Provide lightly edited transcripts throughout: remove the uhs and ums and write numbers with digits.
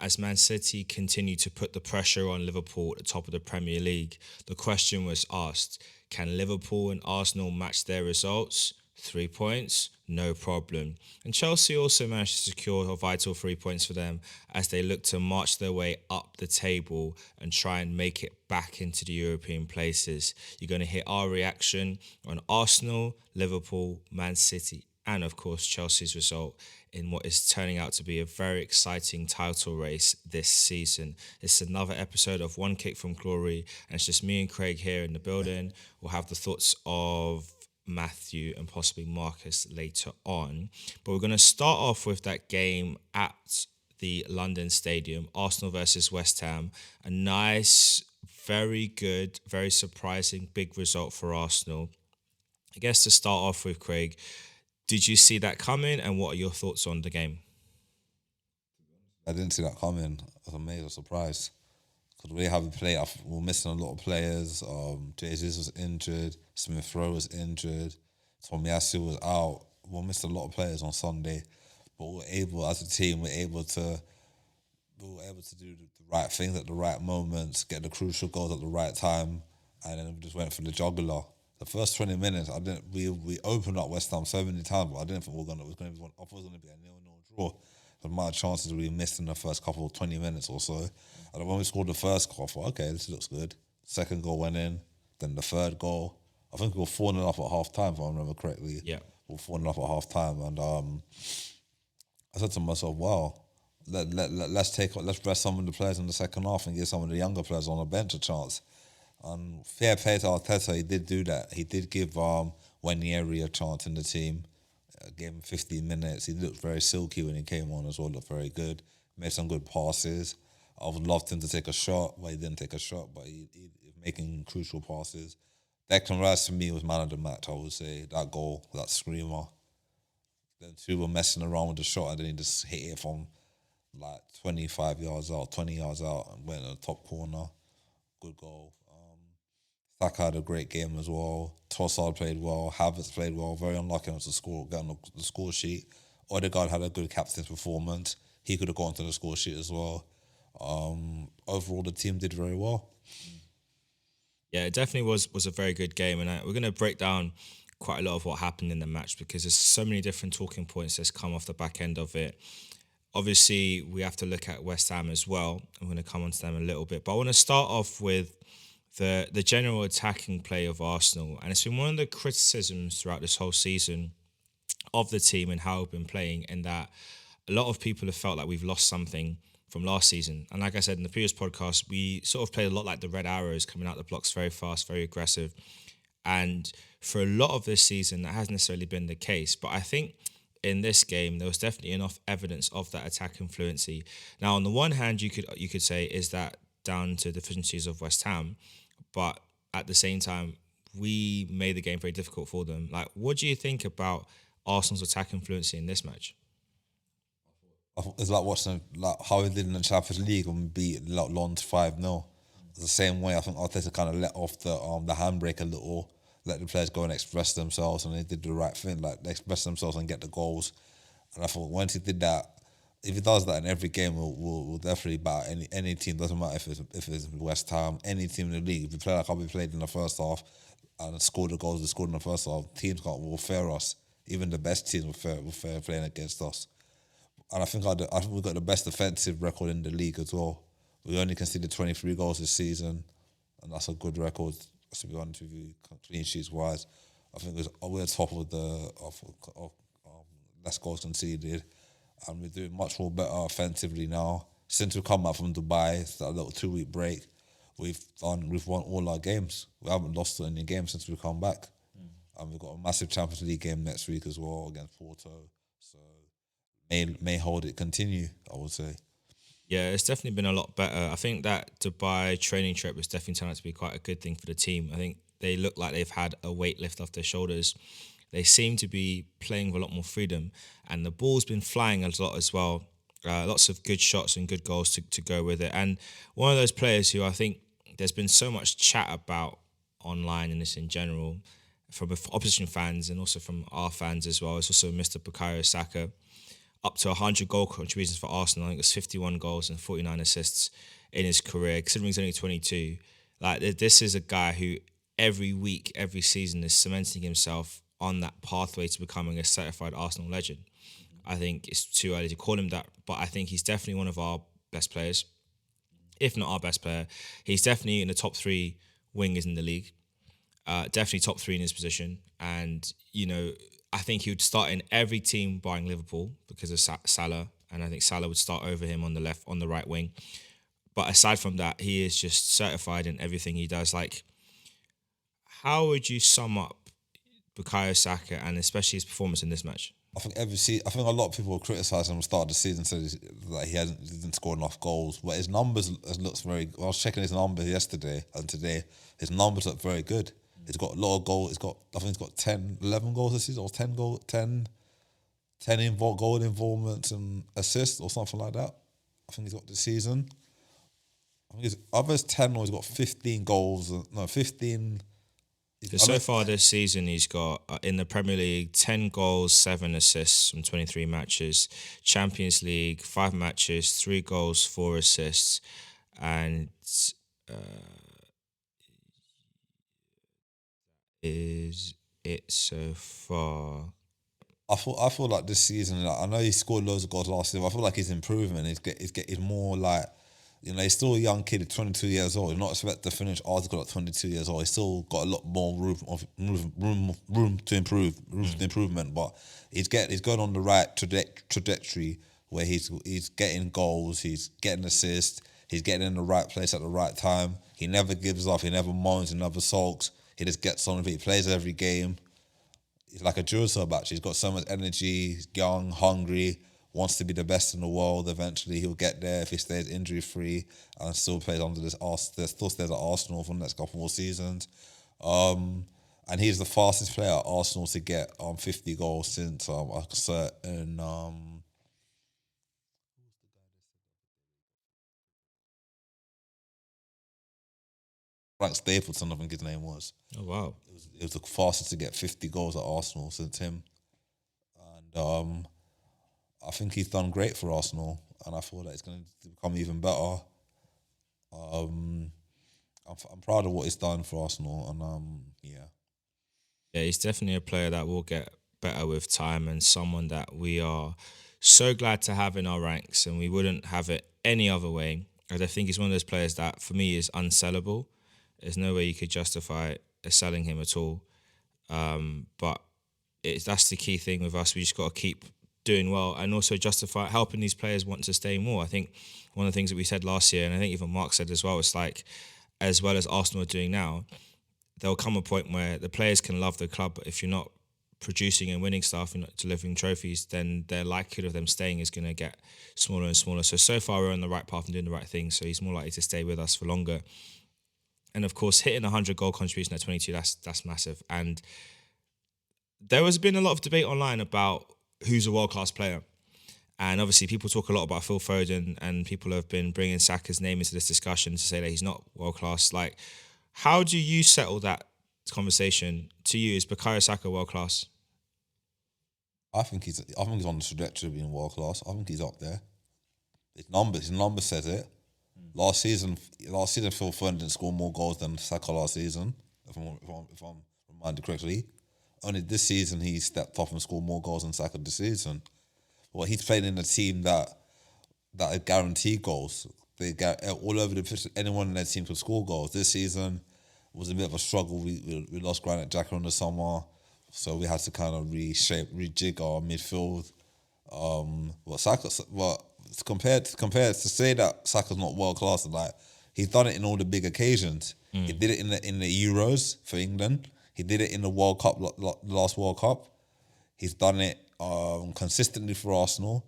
as Man City continued to put the pressure on Liverpool at the top of the Premier League, the question was asked, can Liverpool and Arsenal match their results? 3 points, no problem. And Chelsea also managed to secure a vital 3 points for them as they look to march their way up the table and try and make it back into the European places. You're going to hear our reaction on Arsenal, Liverpool, Man City, and of course Chelsea's result in what is turning out to be a very exciting title race this season. It's another episode of One Kick from Glory, and it's just me and Craig here in the building. We'll have the thoughts of Matthew and possibly Markus later on. But we're going to start off with that game at the London Stadium, Arsenal versus West Ham. A nice, very good, very surprising big result for Arsenal. I guess to start off with, Craig, did you see that coming, and what are your thoughts on the game? I didn't see that coming. I was amazed, surprised. Because we haven't played, we're missing a lot of players. Jesus was injured, Smith Rowe was injured, Tomiyasu was out. We missed a lot of players on Sunday, but we were able, as a team, we were able to do the right things at the right moments, get the crucial goals at the right time, and then we just went for the jugular. The first 20 minutes, we opened up West Ham so many times, but I didn't think it was going to be I thought it was going to be a 0-0 draw. The amount of chances we missed in the first couple of 20 minutes or so. And when we scored the first goal, I thought, okay, this looks good. Second goal went in, then the third goal. I think we were 4-0 up at half time, if I remember correctly. Yeah. We were 4-0 up at half time. And I said to myself, wow, let's rest some of the players in the second half and give some of the younger players on the bench a chance. And fair play to Arteta, he did do that. He did give Wanyeri a chance in the team. Gave him 15 minutes. He looked very silky when he came on as well, looked very good. Made some good passes. I would love him to take a shot, but he didn't take a shot, but he making crucial passes. Declan Rice, to me, was man of the match, I would say. That goal, that screamer. Then two were messing around with the shot, and then he just hit it from like 25 yards out, 20 yards out, and went in the top corner. Good goal. Saka had a great game as well. Trossard played well. Havertz played well. Very unlucky not to score, get on the score sheet. Odegaard had a good captain's performance. He could have gone to the score sheet as well. Overall, the team did very well. Yeah, it definitely was a very good game, and we're going to break down quite a lot of what happened in the match because there's so many different talking points that's come off the back end of it. Obviously, we have to look at West Ham as well. I'm going to come on to them a little bit, but I want to start off with the general attacking play of Arsenal. And it's been one of the criticisms throughout this whole season of the team and how we've been playing, and that a lot of people have felt like we've lost something from last season. And like I said in the previous podcast, we sort of played a lot like the Red Arrows, coming out the blocks very fast, very aggressive. And for a lot of this season, that hasn't necessarily been the case. But I think in this game, there was definitely enough evidence of that attacking fluency. Now, on the one hand, you could say, is that down to deficiencies of West Ham? But at the same time, we made the game very difficult for them. Like, what do you think about Arsenal's attacking fluency in this match? It's like watching how he did in the Champions League and beat Lons 5-0. It's the same way I think Arteta kind of let off the handbrake a little, let the players go and express themselves, and they did the right thing. Like, they express themselves and get the goals. And I thought once he did that, if he does that in every game, we'll definitely bat any team. Doesn't matter if it's West Ham, any team in the league. If we play like how we played in the first half and scored the goals we scored in the first half, teams will fare us. Even the best teams will fare playing against us. And I think we've got the best defensive record in the league as well. We only conceded 23 goals this season, and that's a good record. To be honest with you, clean sheets wise, I think we're top of less goals conceded. And we're doing much more better offensively now. Since we've come back from Dubai, it's that little 2-week break, we've won all our games. We haven't lost any games since we've come back. And we've got a massive Champions League game next week as well against Porto. So may hold it continue, I would say. Yeah, it's definitely been a lot better. I think that Dubai training trip has definitely turned out to be quite a good thing for the team. I think they look like they've had a weight lift off their shoulders. They seem to be playing with a lot more freedom, and the ball's been flying a lot as well. Lots of good shots and good goals to go with it. And one of those players who I think there's been so much chat about online and this in general from opposition fans and also from our fans as well is also Mr. Bukayo Saka. up to 100 goal contributions for Arsenal. I think it was 51 goals and 49 assists in his career. Considering he's only 22, like this is a guy who every week, every season is cementing himself on that pathway to becoming a certified Arsenal legend. I think it's too early to call him that, but I think he's definitely one of our best players, if not our best player. He's definitely in the top 3 wingers in the league. Definitely top 3 in his position. And, you know, I think he would start in every team barring Liverpool because of Salah. And I think Salah would start over him on the right wing. But aside from that, he is just certified in everything he does. Like, how would you sum up Bukayo Saka and especially his performance in this match? I think I think a lot of people criticised him at the start of the season, said that he didn't score enough goals. But his numbers looks very. I was checking his numbers yesterday and today. His numbers look very good. He's got a lot of goals. I think he's got 10, 11 goals this season, or 10 goal involvements and assists or something like that. I think he's got this season. I think either it's 10 or he's got 15 goals. No, 15. So far this season, he's got in the Premier League 10 goals, 7 assists from 23 matches. Champions League 5 matches, 3 goals, 4 assists, and is it so far? I feel like this season, like, I know he scored loads of goals last season. But I feel like he's improving. He's more like, you know, he's still a young kid, 22 years old. He's not expected to finish article at 22 years old. He's still got a lot more room to improve, to improvement. But he's going on the right trajectory where he's getting goals, he's getting assists, he's getting in the right place at the right time. He never gives up. He never moans. He never sulks. He just gets on with it. He plays every game. He's like a Duracell actually. He's got so much energy. He's young, hungry, wants to be the best in the world. Eventually, he'll get there if he stays injury free and still plays under this. Still stays at Arsenal for the next couple more seasons. And he's the fastest player at Arsenal to get 50 goals since a certain Frank Stapleton, I think his name was. Oh wow! It was the fastest to get 50 goals at Arsenal since him, and I think he's done great for Arsenal, and I feel that it's going to become even better. I'm proud of what he's done for Arsenal, and Yeah, he's definitely a player that will get better with time and someone that we are so glad to have in our ranks, and we wouldn't have it any other way. And I think he's one of those players that, for me, is unsellable. There's no way you could justify selling him at all. But that's the key thing with us. We just got to keep doing well and also justify helping these players want to stay more. I think one of the things that we said last year, and I think even Mark said as well, it's like, as well as Arsenal are doing now, there'll come a point where the players can love the club, but if you're not producing and winning stuff and not delivering trophies, then their likelihood of them staying is going to get smaller and smaller. So far we're on the right path and doing the right thing, so he's more likely to stay with us for longer. And of course, hitting 100 goal contribution at 22, that's massive. And there has been a lot of debate online about who's a world-class player. And obviously people talk a lot about Phil Foden, and people have been bringing Saka's name into this discussion to say that he's not world-class. Like, how do you settle that conversation? To you, is Bukayo Saka world-class? I think he's on the trajectory of being world-class. I think he's up there. His numbers says it. Last season, Phil Foden didn't score more goals than Saka last season, if I'm reminded correctly. Only this season he stepped up and scored more goals than Saka this season. Well, he's playing in a team that are guaranteed goals. They get all over the pitch. Anyone in their team could score goals. This season was a bit of a struggle. We lost Granit Xhaka in the summer, so we had to kind of rejig our midfield. Compared to say that Saka's not world class, like, he's done it in all the big occasions. He did it in the Euros for England. He did it in the World Cup, last World Cup. He's done it consistently for Arsenal.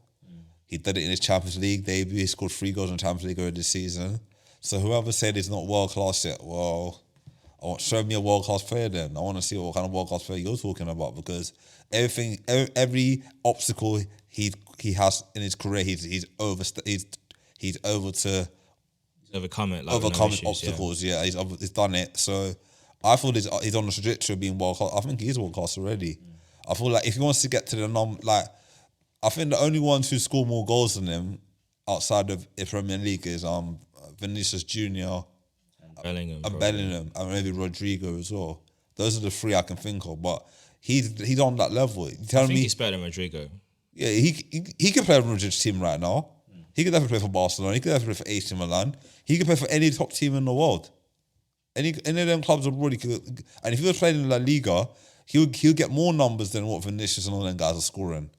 He did it in his Champions League debut. He scored 3 goals in the Champions League earlier this season. So whoever said he's not world class yet, well, show me a world class player then. I want to see what kind of world class player you're talking about, because every obstacle he has in his career, he's Overcome it. Obstacles. Yeah, he's done it. So I feel he's on the trajectory of being world class. I think he is world class already. I feel like if he wants to get to the I think the only ones who score more goals than him outside of the Premier League is Vinicius Junior Bellingham, and probably. Bellingham and maybe Rodrigo as well. Those are the three I can think of. But he's on that level. You I telling think me? he's better than Rodrigo. Yeah, he can play for Madrid's team right now. He could definitely play for Barcelona. He could definitely play for AC Milan. He could play for any top team in the world. Any of them clubs abroad, he could. And if he was playing in La Liga, he'll get more numbers than what Vinicius and all them guys are scoring.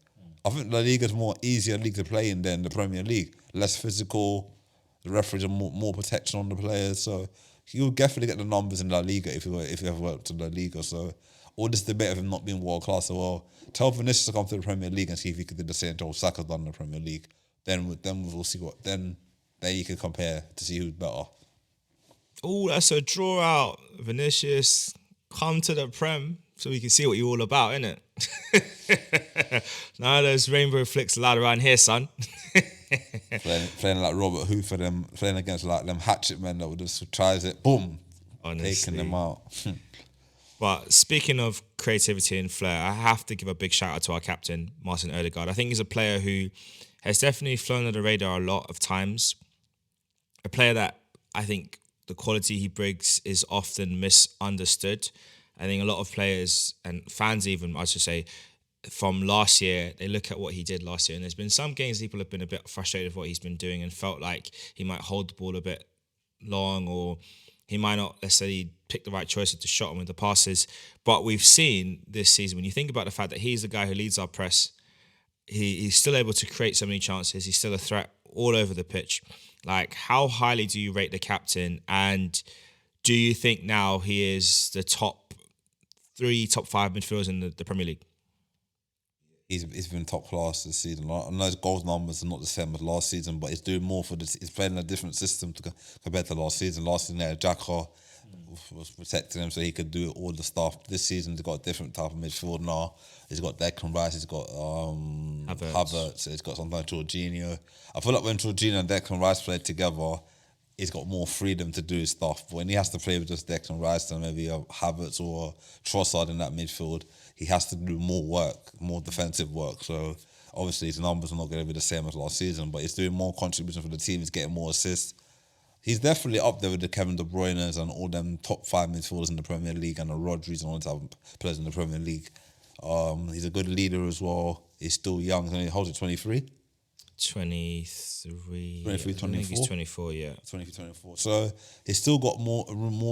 I think La Liga's more easier league to play in than the Premier League. Less physical, the referees are more protection on the players. So he'll definitely get the numbers in La Liga if he ever went to La Liga. So all this debate of him not being world class, well, tell Vinicius to come to the Premier League and see if he could do the same job Saka's done in the Premier League. Then we'll see what. Then there you can compare to see who's better. Oh, that's a draw out. Vinicius, come to the Prem so we can see what you're all about, innit? Now there's rainbow flicks allowed around here, son. playing like Robert Hoof for them, playing against like them hatchet men that would just tries it, boom, Honestly. taking them out. But speaking of creativity and flair, I have to give a big shout out to our captain, Martin Odegaard. I think he's a player who has definitely flown under the radar a lot of times. A player that I think the quality he brings is often misunderstood. I think a lot of players and fans even, I should say, from last year, they look at what he did last year. And there's been some games people have been a bit frustrated with what he's been doing and felt like he might hold the ball a bit long or he might not necessarily pick the right choices to shot him with the passes. But we've seen this season, when you think about the fact that he's the guy who leads our press, he's still able to create so many chances. He's still a threat all over the pitch. Like, how highly do you rate the captain? And do you think now he is the top 3, top 5 midfielders in the Premier League? He's been top class this season. I know his goals numbers are not the same as last season, but he's doing more for this. He's playing in a different system compared to last season. Last season, Xhaka was protecting him so he could do all the stuff. This season, he's got a different type of midfield now. He's got Declan Rice, he's got Havertz, he's got sometimes Jorginho. I feel like when Jorginho and Declan Rice played together, he's got more freedom to do his stuff. But when he has to play with just Declan Rice and maybe Havertz or Trossard in that midfield, he has to do more work, more defensive work. So obviously his numbers are not going to be the same as last season, but he's doing more contribution for the team. He's getting more assists. He's definitely up there with the Kevin De Bruyne's and all them top 5 midfielders in the Premier League and the Rodri's and all the type of players in the Premier League. He's a good leader as well. He's still young. He holds it 23? 23. 24? I think he's 24, yeah. 23, 24. So he's still got more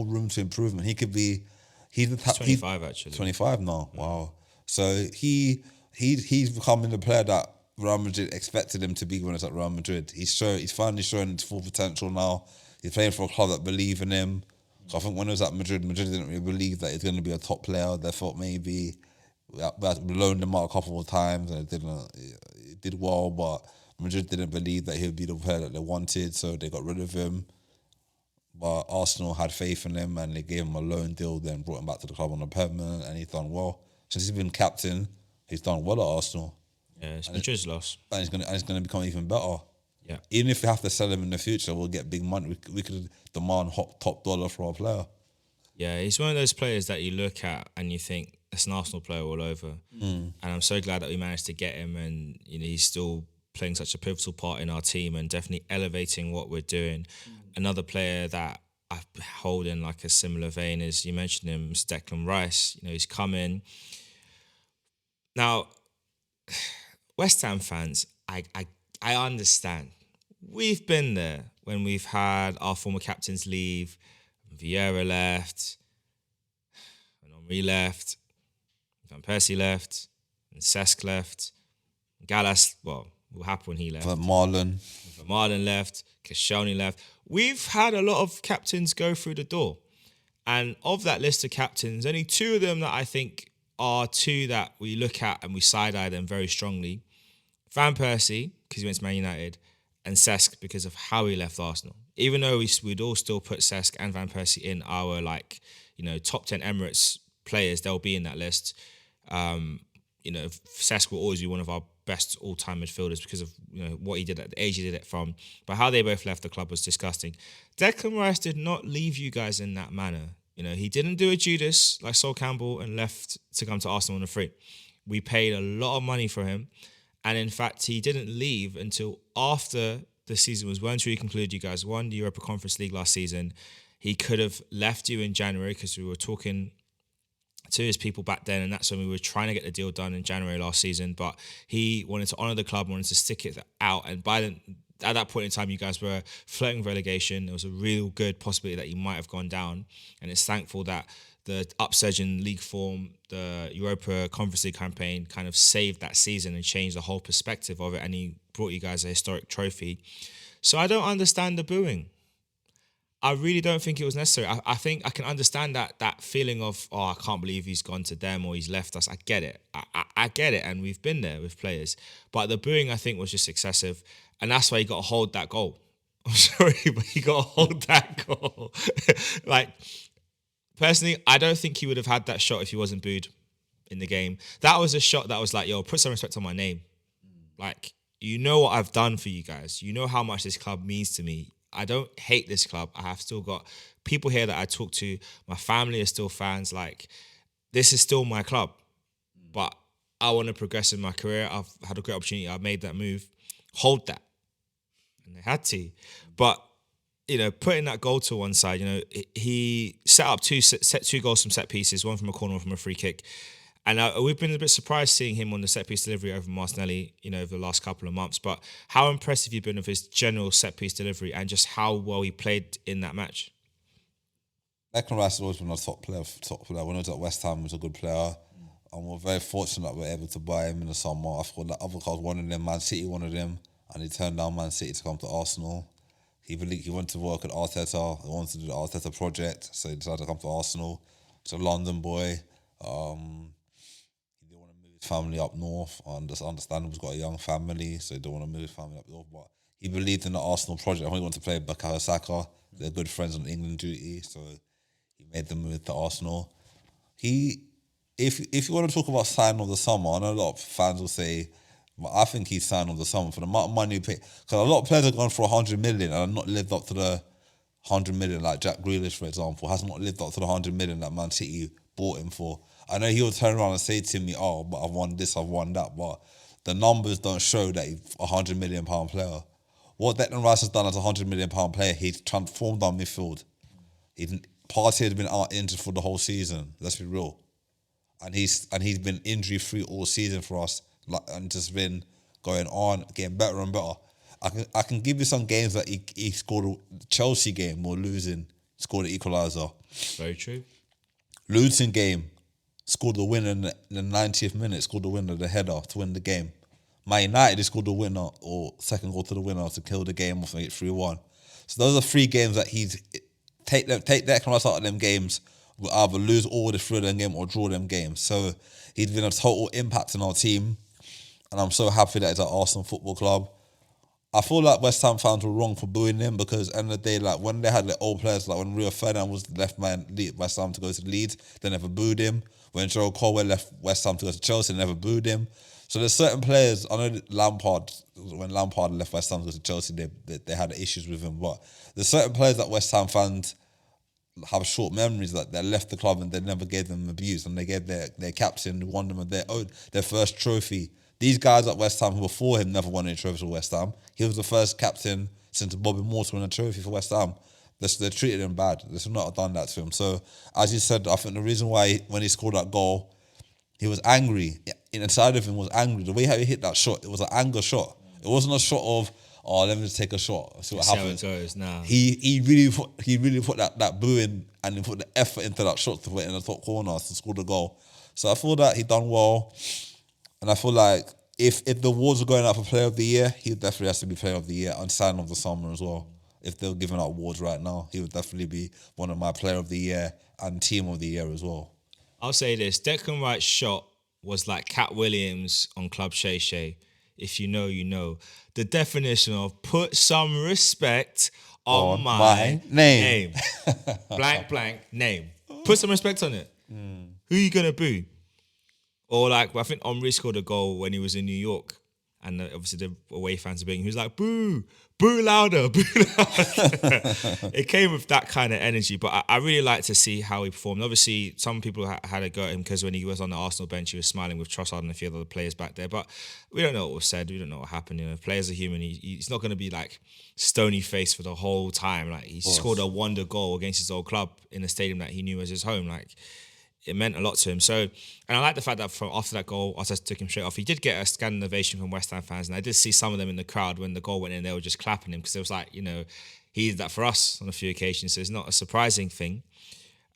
room to improvement. He could be... He's 25 actually. 25 now. Wow. So he's becoming the player that Real Madrid expected him to be when it's at Real Madrid. He's finally showing his full potential now. He's playing for a club that believe in him. So I think when he was at Madrid didn't really believe that he's going to be a top player. They thought maybe we loaned him out a couple of times and it did well, but Madrid didn't believe that he would be the player that they wanted, so they got rid of him. But Arsenal had faith in him and they gave him a loan deal, then brought him back to the club on a permanent, and he's done well. Since he's been captain, he's done well at Arsenal. Yeah, it's Madrid's loss. And he's going to become even better. Yeah. Even if we have to sell him in the future, we'll get big money. We could demand top dollar for our player. Yeah, he's one of those players that you look at and you think, it's an Arsenal player all over. And I'm so glad that we managed to get him, and he's still playing such a pivotal part in our team and definitely elevating what we're doing. Another player that I hold in like a similar vein is, you mentioned him, is Declan Rice. He's come in. Now, West Ham fans, I understand. We've been there when we've had our former captains leave. Vieira left, and Henry left, Van Persie left, and Cesc left. Gallas, what happened when he left? Marlon left, Koscielny left. We've had a lot of captains go through the door. And of that list of captains, only 2 of them that I think are 2 that we look at and we side-eye them very strongly. Van Persie, because he went to Man United, and Cesc because of how he left Arsenal. Even though we'd all still put Cesc and Van Persie in our top 10 Emirates players, they'll be in that list. Cesc will always be one of our best all-time midfielders because of what he did at the age he did it from. But how they both left the club was disgusting. Declan Rice did not leave you guys in that manner. He didn't do a Judas like Sol Campbell and left to come to Arsenal on a free. We paid a lot of money for him, And in fact, he didn't leave until after the season was well and truly concluded. You guys won the Europa Conference League last season. He could have left you in January because we were talking to his people back then, and that's when we were trying to get the deal done in January last season. But he wanted to honour the club, wanted to stick it out. And at that point in time, you guys were flirting with relegation. There was a real good possibility that you might have gone down. And it's thankful that the upsurge in league form, the Europa Conference League campaign kind of saved that season and changed the whole perspective of it. And he brought you guys a historic trophy. So I don't understand the booing. I really don't think it was necessary. I think I can understand that feeling of, oh, I can't believe he's gone to them or he's left us. I get it. I get it. And we've been there with players. But the booing, I think, was just excessive. And that's why he got to hold that goal. I'm sorry, but he got to hold that goal. Like, personally, I don't think he would have had that shot if he wasn't booed in the game. That was a shot that was like, yo, put some respect on my name. Like, you know what I've done for you guys. You know how much this club means to me. I don't hate this club. I have still got people here that I talk to. My family are still fans. Like, this is still my club. But I want to progress in my career. I've had a great opportunity. I've made that move. Hold that. And they had to. But, you know, putting that goal to one side, you know, he set up two goals from set pieces, one from a corner, one from a free kick. And we've been a bit surprised seeing him on the set-piece delivery over Martinelli, you know, over the last couple of months. But how impressive you've been with his general set-piece delivery and just how well he played in that match? Declan Rice has always been a top player. When he was at West Ham, he was a good player. And we're very fortunate that we're able to buy him in the summer. I thought that other clubs wanted him, Man City wanted him, and he turned down Man City to come to Arsenal. He went to work at Arteta. He wanted to do the Arteta project, so he decided to come to Arsenal. He's a London boy. Family up north, and just understanding he's got a young family, so he don't want to move his family up north. But he believed in the Arsenal project. When he wanted to play Bukayo Saka, they're good friends on England duty, so he made the move to Arsenal. If you want to talk about sign of the summer, I know a lot of fans will say, but I think he's signed of the summer for the amount of money he paid. Because a lot of players have gone for 100 million and have not lived up to the 100 million, like Jack Grealish, for example, has not lived up to the 100 million that Man City bought him for. I know he'll turn around and say to me, oh, but I've won this, I've won that, but the numbers don't show that he's a £100 million player. What Declan Rice has done as a £100 million player, he's transformed our midfield. Partey has been out injured for the whole season, let's be real. And he's been injury-free all season for us, and just been going on, getting better and better. I can give you some games that he scored a Chelsea game, we're losing, scored the equaliser. Very true. Luton game, scored the winner in the 90th minute, scored the winner, the header to win the game. Man United, they scored the winner, or second goal to the winner to kill the game off and get 3-1. So those are 3 games that he's take that kind of out of them games, we'll either lose all the 3 of them games or draw them games. So he's been a total impact in our team, and I'm so happy that he's at Arsenal Football Club. I feel like West Ham fans were wrong for booing him because at the end of the day, like when they had the old players, like when Rio Ferdinand was left by West Ham to go to Leeds, they never booed him. When Joe Colwell left West Ham to go to Chelsea, they never booed him. So there's certain players, I know that when Lampard left West Ham to go to Chelsea, they had issues with him, but there's certain players that West Ham fans have short memories that they left the club and they never gave them abuse, and they gave their captain who won them their first trophy. These guys at West Ham who were for him never won any trophies for West Ham. He was the first captain since Bobby Moore to win a trophy for West Ham. They treated him bad. They should not have done that to him. So, as you said, I think the reason why when he scored that goal, he was angry. Inside of him was angry. The way how he hit that shot, it was an anger shot. It wasn't a shot of, oh, let me just take a shot, see what happens. See how it goes now. He really put that booing and he put the effort into that shot to put it in the top corner to score the goal. So I feel that he done well. And I feel like if the awards are going out for Player of the Year, he definitely has to be Player of the Year and Sign of the Summer as well. If they're giving out awards right now, he would definitely be one of my Player of the Year and Team of the Year as well. I'll say this, Declan Rice's shot was like Cat Williams on Club Shay Shay. If you know, you know. The definition of put some respect on my name. Blank, blank, name. Put some respect on it. Who are you going to boo? Or like, I think Omri scored a goal when he was in New York and obviously the away fans are being, he was like, boo, boo louder, boo louder. It came with that kind of energy, but I really like to see how he performed. Obviously, some people had a go at him because when he was on the Arsenal bench, he was smiling with Trossard and a few other players back there, but we don't know what was said. We don't know what happened. You know, players are human. He's not going to be like stony faced for the whole time. Like, he scored a wonder goal against his old club in a stadium that he knew as his home. Like, it meant a lot to him. So, and I like the fact that after that goal, Arteta took him straight off. He did get a standing ovation from West Ham fans, and I did see some of them in the crowd when the goal went in. They were just clapping him because it was like, you know, he did that for us on a few occasions, so it's not a surprising thing.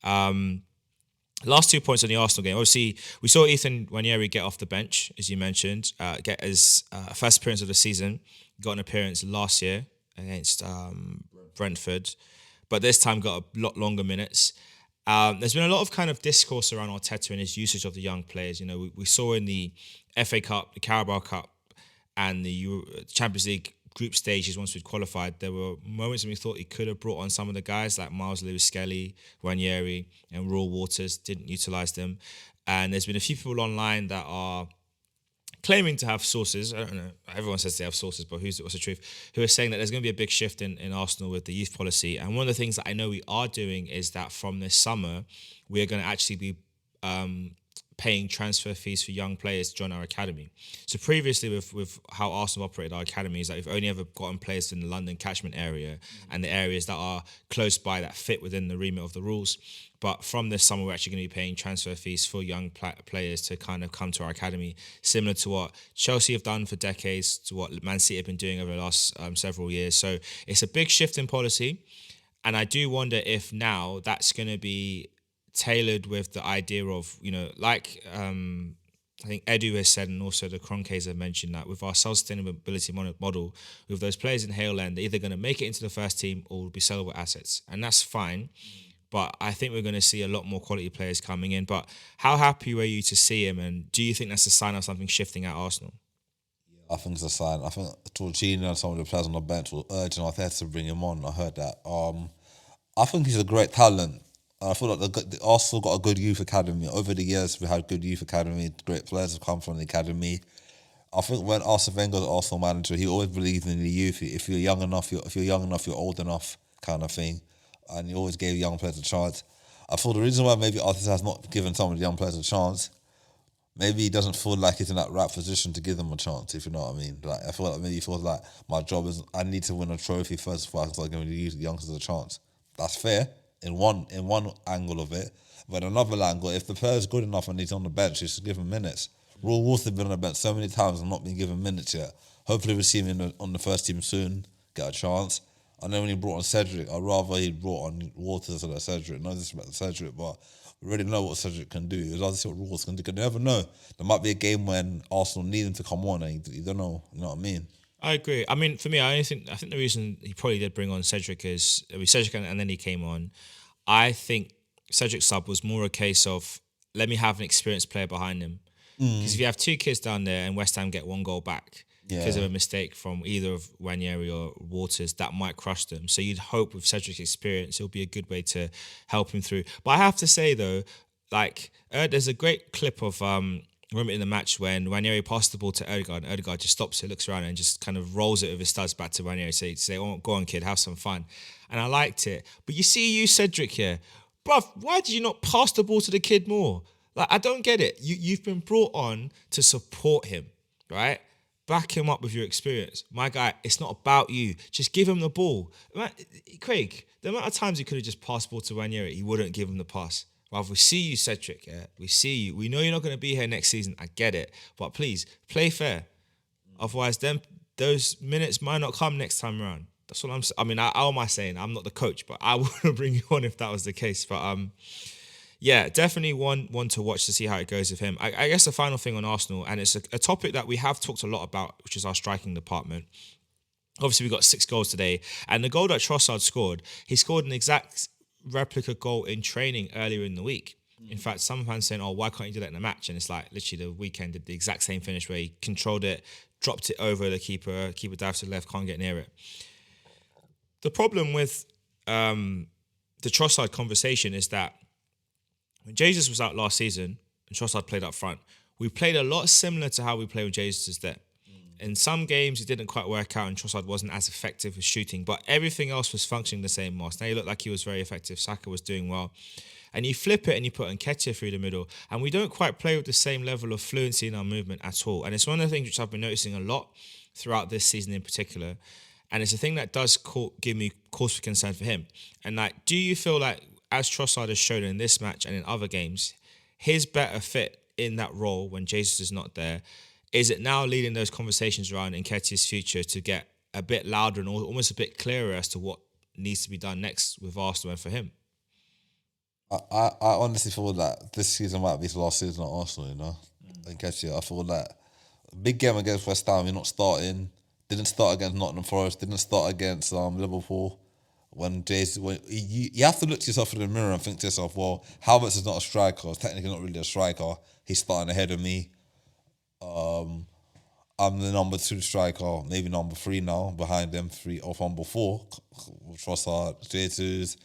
Last 2 points on the Arsenal game. Obviously, we saw Ethan Nwaneri get off the bench, as you mentioned, get his first appearance of the season. Got an appearance last year against Brentford, but this time got a lot longer minutes. There's been a lot of kind of discourse around Arteta and his usage of the young players. You know, we saw in the FA Cup, the Carabao Cup, and the Champions League group stages once we'd qualified, there were moments when we thought he could have brought on some of the guys like Miles Lewis-Skelly, Ranieri, and Roy Waters, didn't utilise them. And there's been a few people online that are claiming to have sources, I don't know, everyone says they have sources, but what's the truth, who are saying that there's going to be a big shift in Arsenal with the youth policy. And one of the things that I know we are doing is that from this summer, we are going to actually be paying transfer fees for young players to join our academy. So previously with how Arsenal operated our academy is that we've only ever gotten players in the London catchment area and the areas that are close by that fit within the remit of the rules. But from this summer, we're actually going to be paying transfer fees for young players to kind of come to our academy, similar to what Chelsea have done for decades, to what Man City have been doing over the last several years. So it's a big shift in policy. And I do wonder if now that's going to be tailored with the idea of, you know, like I think Edu has said, and also the Kroenkes have mentioned, that with our self-sustainability model, with those players in Hale End, they're either going to make it into the first team or will be sellable assets. And that's fine. But I think we're going to see a lot more quality players coming in. But how happy were you to see him? And do you think that's a sign of something shifting at Arsenal? I think it's a sign. I think Torcini and some of the players on the bench were urging Arteta to bring him on. I heard that. I think he's a great talent. I feel like the Arsenal got a good youth academy. Over the years, we had good youth academy. Great players have come from the academy. I think when Arsene Wenger was Arsenal manager, he always believed in the youth. If you're young enough, you're old enough, kind of thing. And he always gave young players a chance. I feel the reason why maybe Arteta has not given some of the young players a chance, maybe he doesn't feel like he's in that right position to give them a chance, if you know what I mean. Like, I feel like maybe he feels like my job is I need to win a trophy first before I can start giving the youngsters a chance. That's fair in one angle of it. But another angle, if the player's good enough and he's on the bench, you should give him minutes. Roy Waters has been on the bench so many times and not been given minutes yet. Hopefully we'll see him on the first team soon, get a chance. And then when he brought on Cedric, I'd rather he brought on Waters than Cedric. No disrespect to Cedric, but we already know what Cedric can do. It's hard to see what Waters can do. You never know. There might be a game when Arsenal need him to come on and you don't know. You know what I mean? I agree. I mean, for me, I think the reason he probably did bring on Cedric is Cedric and then he came on. I think Cedric's sub was more a case of let me have an experienced player behind him. Because if you have two kids down there and West Ham get one goal back because of a mistake from either of Ranieri or Waters, that might crush them. So you'd hope with Cedric's experience, it'll be a good way to help him through. But I have to say though, like there's a great clip of remember in the match when Ranieri passed the ball to Ødegaard, and Ødegaard just stops it, looks around and just kind of rolls it with his studs back to Ranieri, say, oh, go on kid, have some fun. And I liked it. But you see Cedric here, bruv, why did you not pass the ball to the kid more? Like, I don't get it. You've been brought on to support him, right? Back him up with your experience. My guy, it's not about you. Just give him the ball. Craig, the amount of times he could have just passed the ball to Ranieri, he wouldn't give him the pass. Well, we see you, Cedric, yeah? We see you. We know you're not going to be here next season. I get it. But please, play fair. Otherwise, those minutes might not come next time around. That's what I'm saying. I mean, how am I saying? I'm not the coach, but I wouldn't bring you on if that was the case. But yeah, definitely one to watch to see how it goes with him. I guess the final thing on Arsenal, and it's a topic that we have talked a lot about, which is our striking department. Obviously, we got 6 goals today. And the goal that Trossard scored, he scored an exact replica goal in training earlier in the week. In fact, some fans saying, oh, why can't you do that in a match? And it's like, literally, the weekend did the exact same finish where he controlled it, dropped it over the keeper dives to the left, can't get near it. The problem with the Trossard conversation is that when Jesus was out last season and Trossard played up front, we played a lot similar to how we played when Jesus is there. In some games, it didn't quite work out, and Trossard wasn't as effective with shooting, but everything else was functioning the same. Now he looked like he was very effective. Saka was doing well. And you flip it and you put Nketiah through the middle, and we don't quite play with the same level of fluency in our movement at all. And it's one of the things which I've been noticing a lot throughout this season in particular. And it's a thing that does give me cause for concern for him. And like, do you feel like, as Trossard has shown in this match and in other games, his better fit in that role when Jesus is not there, is it now leading those conversations around Nketiah's future to get a bit louder and almost a bit clearer as to what needs to be done next with Arsenal and for him? I honestly feel that this season might be his last season at Arsenal, you know. Nketiah, I feel that big game against West Ham, you're not starting. Didn't start against Nottingham Forest. Didn't start against Liverpool. When you have to look to yourself in the mirror and think to yourself, well, Havertz is not a striker. Technically not really a striker. He's starting ahead of me. I'm the number 2 striker, maybe number 3 now, behind them 3 or number 4. Trossard, Jesus,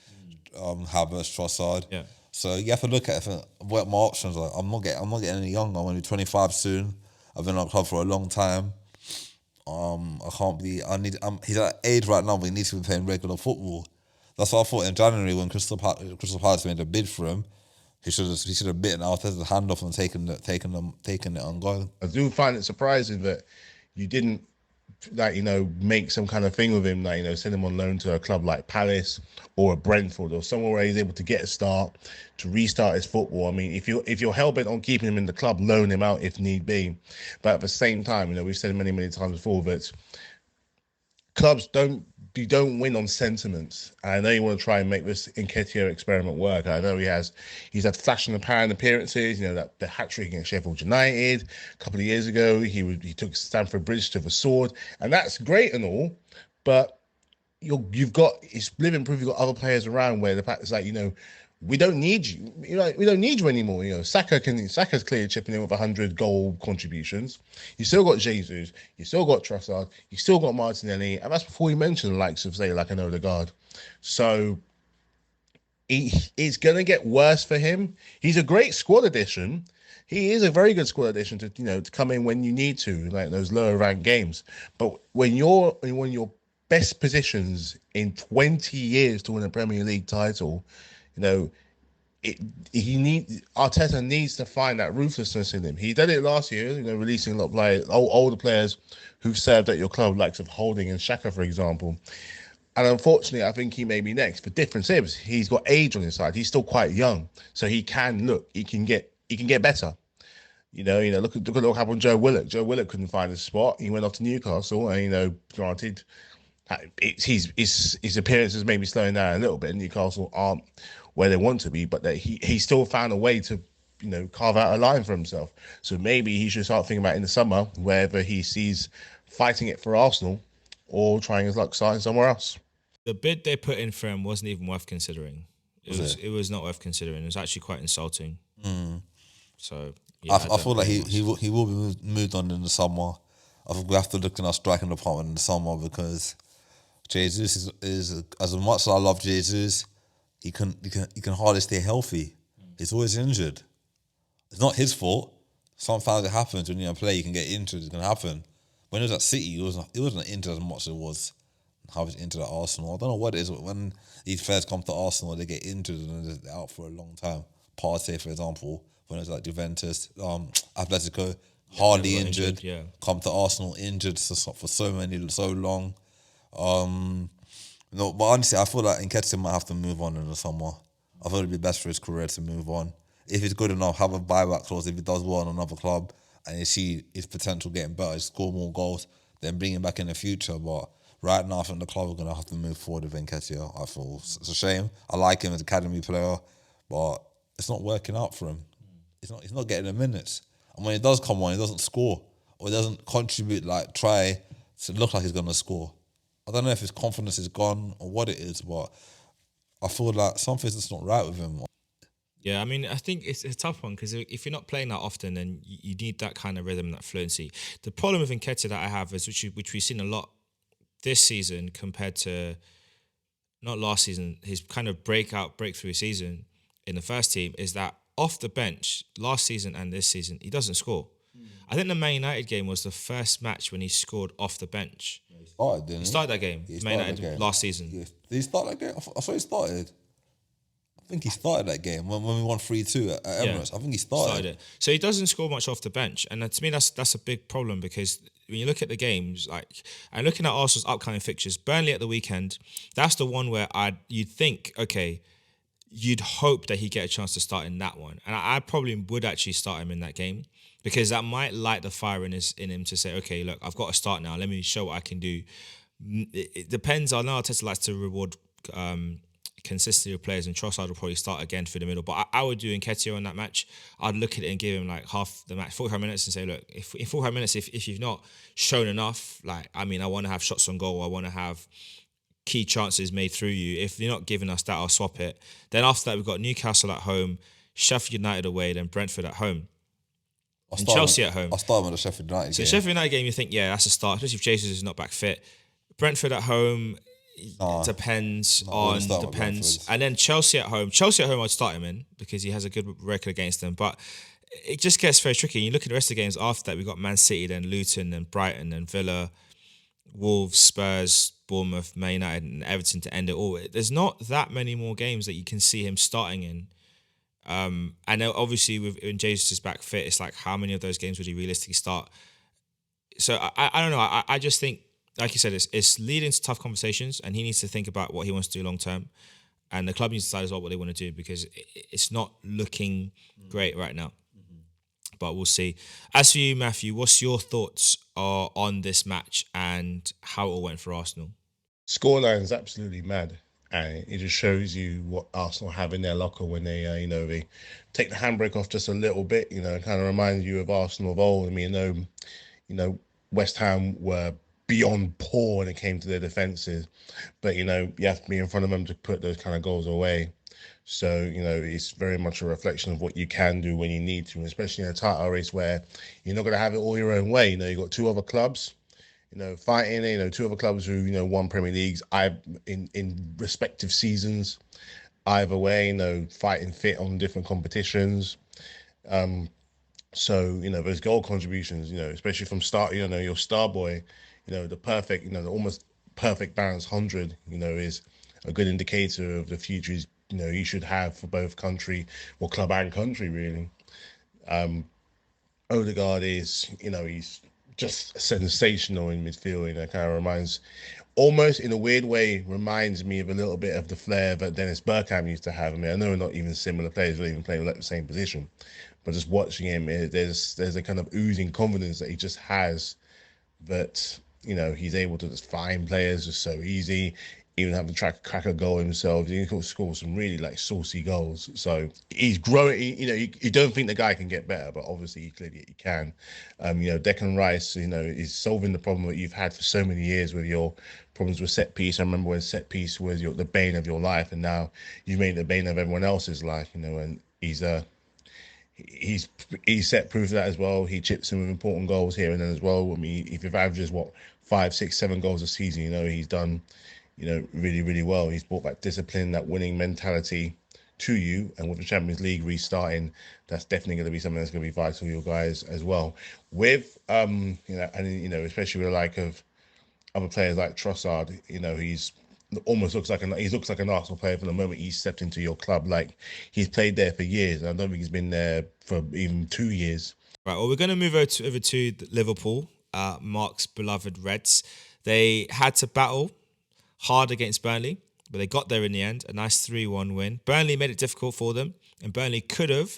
Havertz, Trossard. Yeah. So you have to look at it, what my options are. I'm not getting any younger. I'm only 25 soon. I've been at the club for a long time. I can't be. He's at age right now, but he needs to be playing regular football. That's what I thought in January when Crystal Palace made a bid for him. He should have bitten Arteta's hand off and taken it and gone. I do find it surprising that you didn't, like, make some kind of thing with him, like, send him on loan to a club like Palace or a Brentford or somewhere where he's able to get a start, to restart his football. I mean, if you're hell-bent on keeping him in the club, loan him out if need be. But at the same time, we've said many, many times before that clubs don't win on sentiments. And I know you want to try and make this Nketiah experiment work. I know he's had flash in the pan appearances, that the hat-trick against Sheffield United a couple of years ago. He took Stamford Bridge to the sword, and that's great and all, but it's living proof you've got other players around where the fact is like, we don't need you. We don't need you anymore. Saka's clearly chipping in with 100 goal contributions. You still got Jesus. You still got Trossard. You still got Martinelli, and that's before you mention the likes of, say, like an Odegaard. So it's gonna get worse for him. He's a great squad addition. He is a very good squad addition to come in when you need to, like those lower ranked games. But when you're best positions in 20 years to win a Premier League title, Arteta needs to find that ruthlessness in him. He did it last year, releasing a lot of older players who've served at your club, likes of Holding and Xhaka, for example. And unfortunately, I think he may be next. The difference is he's got age on his side. He's still quite young, so he can get better. Look at what happened with Joe Willock. Joe Willock couldn't find a spot. He went off to Newcastle, and granted, his appearances may be slowing down a little bit. Newcastle aren't where they want to be, but he still found a way to, carve out a line for himself. So maybe he should start thinking about in the summer, wherever he sees fighting it for Arsenal or trying his luck starting somewhere else. The bid they put in for him wasn't even worth considering. It was not worth considering. It was actually quite insulting. So yeah, I feel like he will be moved on in the summer. I think we have to look in our striking department in the summer because Jesus is as much as I love Jesus, he can hardly stay healthy. He's always injured. It's not his fault. Sometimes it happens when you're a player, you can get injured. It's gonna happen. When he was at City, he wasn't injured as much as it was how he's injured at Arsenal. I don't know what it is. When these players come to Arsenal, they get injured and they're out for a long time. Partey, for example, when it was like Juventus, Atletico, hardly injured. Come to Arsenal injured for so long. But honestly, I feel like Nketiah might have to move on in the summer. I thought it'd be best for his career to move on. If he's good enough, have a buyback clause. If he does well in another club and you see his potential getting better, score more goals, then bring him back in the future. But right now, I think the club are going to have to move forward with Nketiah. I feel it's a shame. I like him as an academy player, but it's not working out for him. He's not getting the minutes. And when he does come on, he doesn't score or he doesn't contribute, try to look like he's going to score. I don't know if his confidence is gone or what it is, but I feel like something's just not right with him. Yeah, I mean, I think it's a tough one because if you're not playing that often, then you need that kind of rhythm, that fluency. The problem with Nketiah that I have is, which we've seen a lot this season compared to not last season, his kind of breakthrough season in the first team, is that off the bench, last season and this season, he doesn't score. I think the Man United game was the first match when he scored off the bench. He started, didn't he? He started that game, He Man started the United game. last season. Yeah. Did he start that game? I thought he started. I think he started that game when we won 3-2 at Emirates. I think he started it. So he doesn't score much off the bench, and to me that's a big problem because when you look at the games, and looking at Arsenal's upcoming fixtures, Burnley at the weekend, that's the one where you'd think, okay, you'd hope that he'd get a chance to start in that one, and I probably would actually start him in that game because that might light the fire in him to say, okay, look, I've got to start now. Let me show what I can do. It depends. I know Arteta likes to reward consistency of players, and Trossard will probably start again through the middle. But I would do Nketiah on that match. I'd look at it and give him like half the match, 45 minutes, and say, look, if in 45 minutes, if you've not shown enough, I want to have shots on goal, I want to have key chances made through you. If you're not giving us that, I'll swap it. Then after that, we've got Newcastle at home, Sheffield United away, then Brentford at home. And Chelsea at home. I'll start with the Sheffield United game. So Sheffield United game, you think, yeah, that's a start, especially if Jesus is not back fit. Brentford at home, depends. And then Chelsea at home. I'd start him in because he has a good record against them. But it just gets very tricky. You look at the rest of the games after that, we've got Man City, then Luton, then Brighton, then Villa, Wolves, Spurs, Bournemouth, Man United, and Everton to end it all. There's not that many more games that you can see him starting in. And then obviously when Jesus is back fit, it's like how many of those games would he realistically start? So I don't know. I just think, like you said, it's leading to tough conversations, and he needs to think about what he wants to do long term, and the club needs to decide as well what they want to do because it's not looking great right now. But we'll see. As for you, Matthew, what's your thoughts on this match and how it all went for Arsenal? Scoreline is absolutely mad, and it just shows you what Arsenal have in their locker when they, they take the handbrake off just a little bit. It kind of reminds you of Arsenal of old. I mean, West Ham were beyond poor when it came to their defenses, but you have to be in front of them to put those kind of goals away. So it's very much a reflection of what you can do when you need to, especially in a title race where you're not going to have it all your own way. You've got two other clubs fighting, two other clubs who won Premier Leagues in respective seasons, either way, fighting fit on different competitions. So those goal contributions, especially from start, your star boy, the perfect, the almost perfect balance 100, is a good indicator of the futures, you should have for both country or club and country, really. Odegaard is, he's just sensational in midfield. Kind of reminds, almost in a weird way, reminds me of a little bit of the flair that Dennis Bergkamp used to have. I mean, I know we're not even similar players, we're not even playing the same position, but just watching him, there's a kind of oozing confidence that he just has that, he's able to just find players just so easy, even have to crack a goal himself. He can score some really saucy goals. So he's growing. You don't think the guy can get better, but obviously he clearly can. Declan Rice, is solving the problem that you've had for so many years with your problems with set piece. I remember when set piece was the bane of your life, and now you've made it the bane of everyone else's life. And he's set proof of that as well. He chips in with important goals here and then as well. I mean, if you've averages 5, 6, 7 goals a season, he's done really, really well. He's brought that discipline, that winning mentality to you, and with the Champions League restarting, that's definitely going to be something that's going to be vital for you guys as well. With especially with the like of other players like Trossard, he's almost looks like an Arsenal player from the moment he stepped into your club. Like, he's played there for years, and I don't think he's been there for even 2 years. Right, well, we're going to move over to Liverpool, Mark's beloved Reds. They had to battle hard against Burnley, but they got there in the end. A nice 3-1 win. Burnley made it difficult for them, and Burnley could have,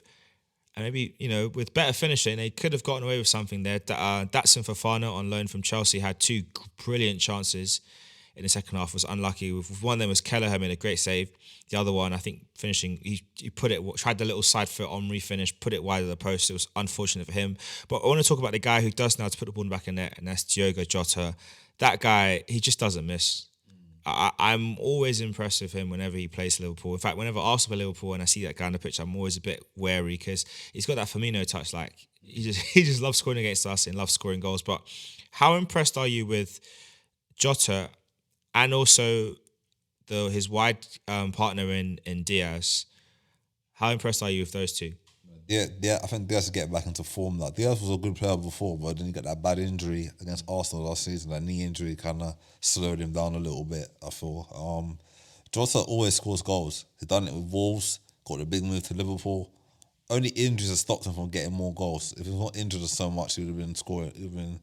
and maybe, with better finishing, they could have gotten away with something there. Datsun Fofana on loan from Chelsea had 2 brilliant chances in the second half, was unlucky. One of them was Kelleher made a great save. The other one, I think, finishing, he put it, tried the little side foot on refinish, put it wide of the post. It was unfortunate for him. But I want to talk about the guy who does know how to put the ball back in net, and that's Diogo Jota. That guy, he just doesn't miss. I'm always impressed with him whenever he plays Liverpool. In fact, whenever Arsenal play Liverpool and I see that guy on the pitch, I'm always a bit wary because he's got that Firmino touch. Like, he just loves scoring against us and loves scoring goals. But how impressed are you with Jota and also his wide partner in Diaz? How impressed are you with those two? Yeah. I think Diaz is getting back into form. Like Diaz was a good player before, but then he got that bad injury against Arsenal last season. That knee injury kind of slowed him down a little bit, I feel. Jota always scores goals. He's done it with Wolves, got the big move to Liverpool. Only injuries have stopped him from getting more goals. If he's not injured so much, he would have been scoring.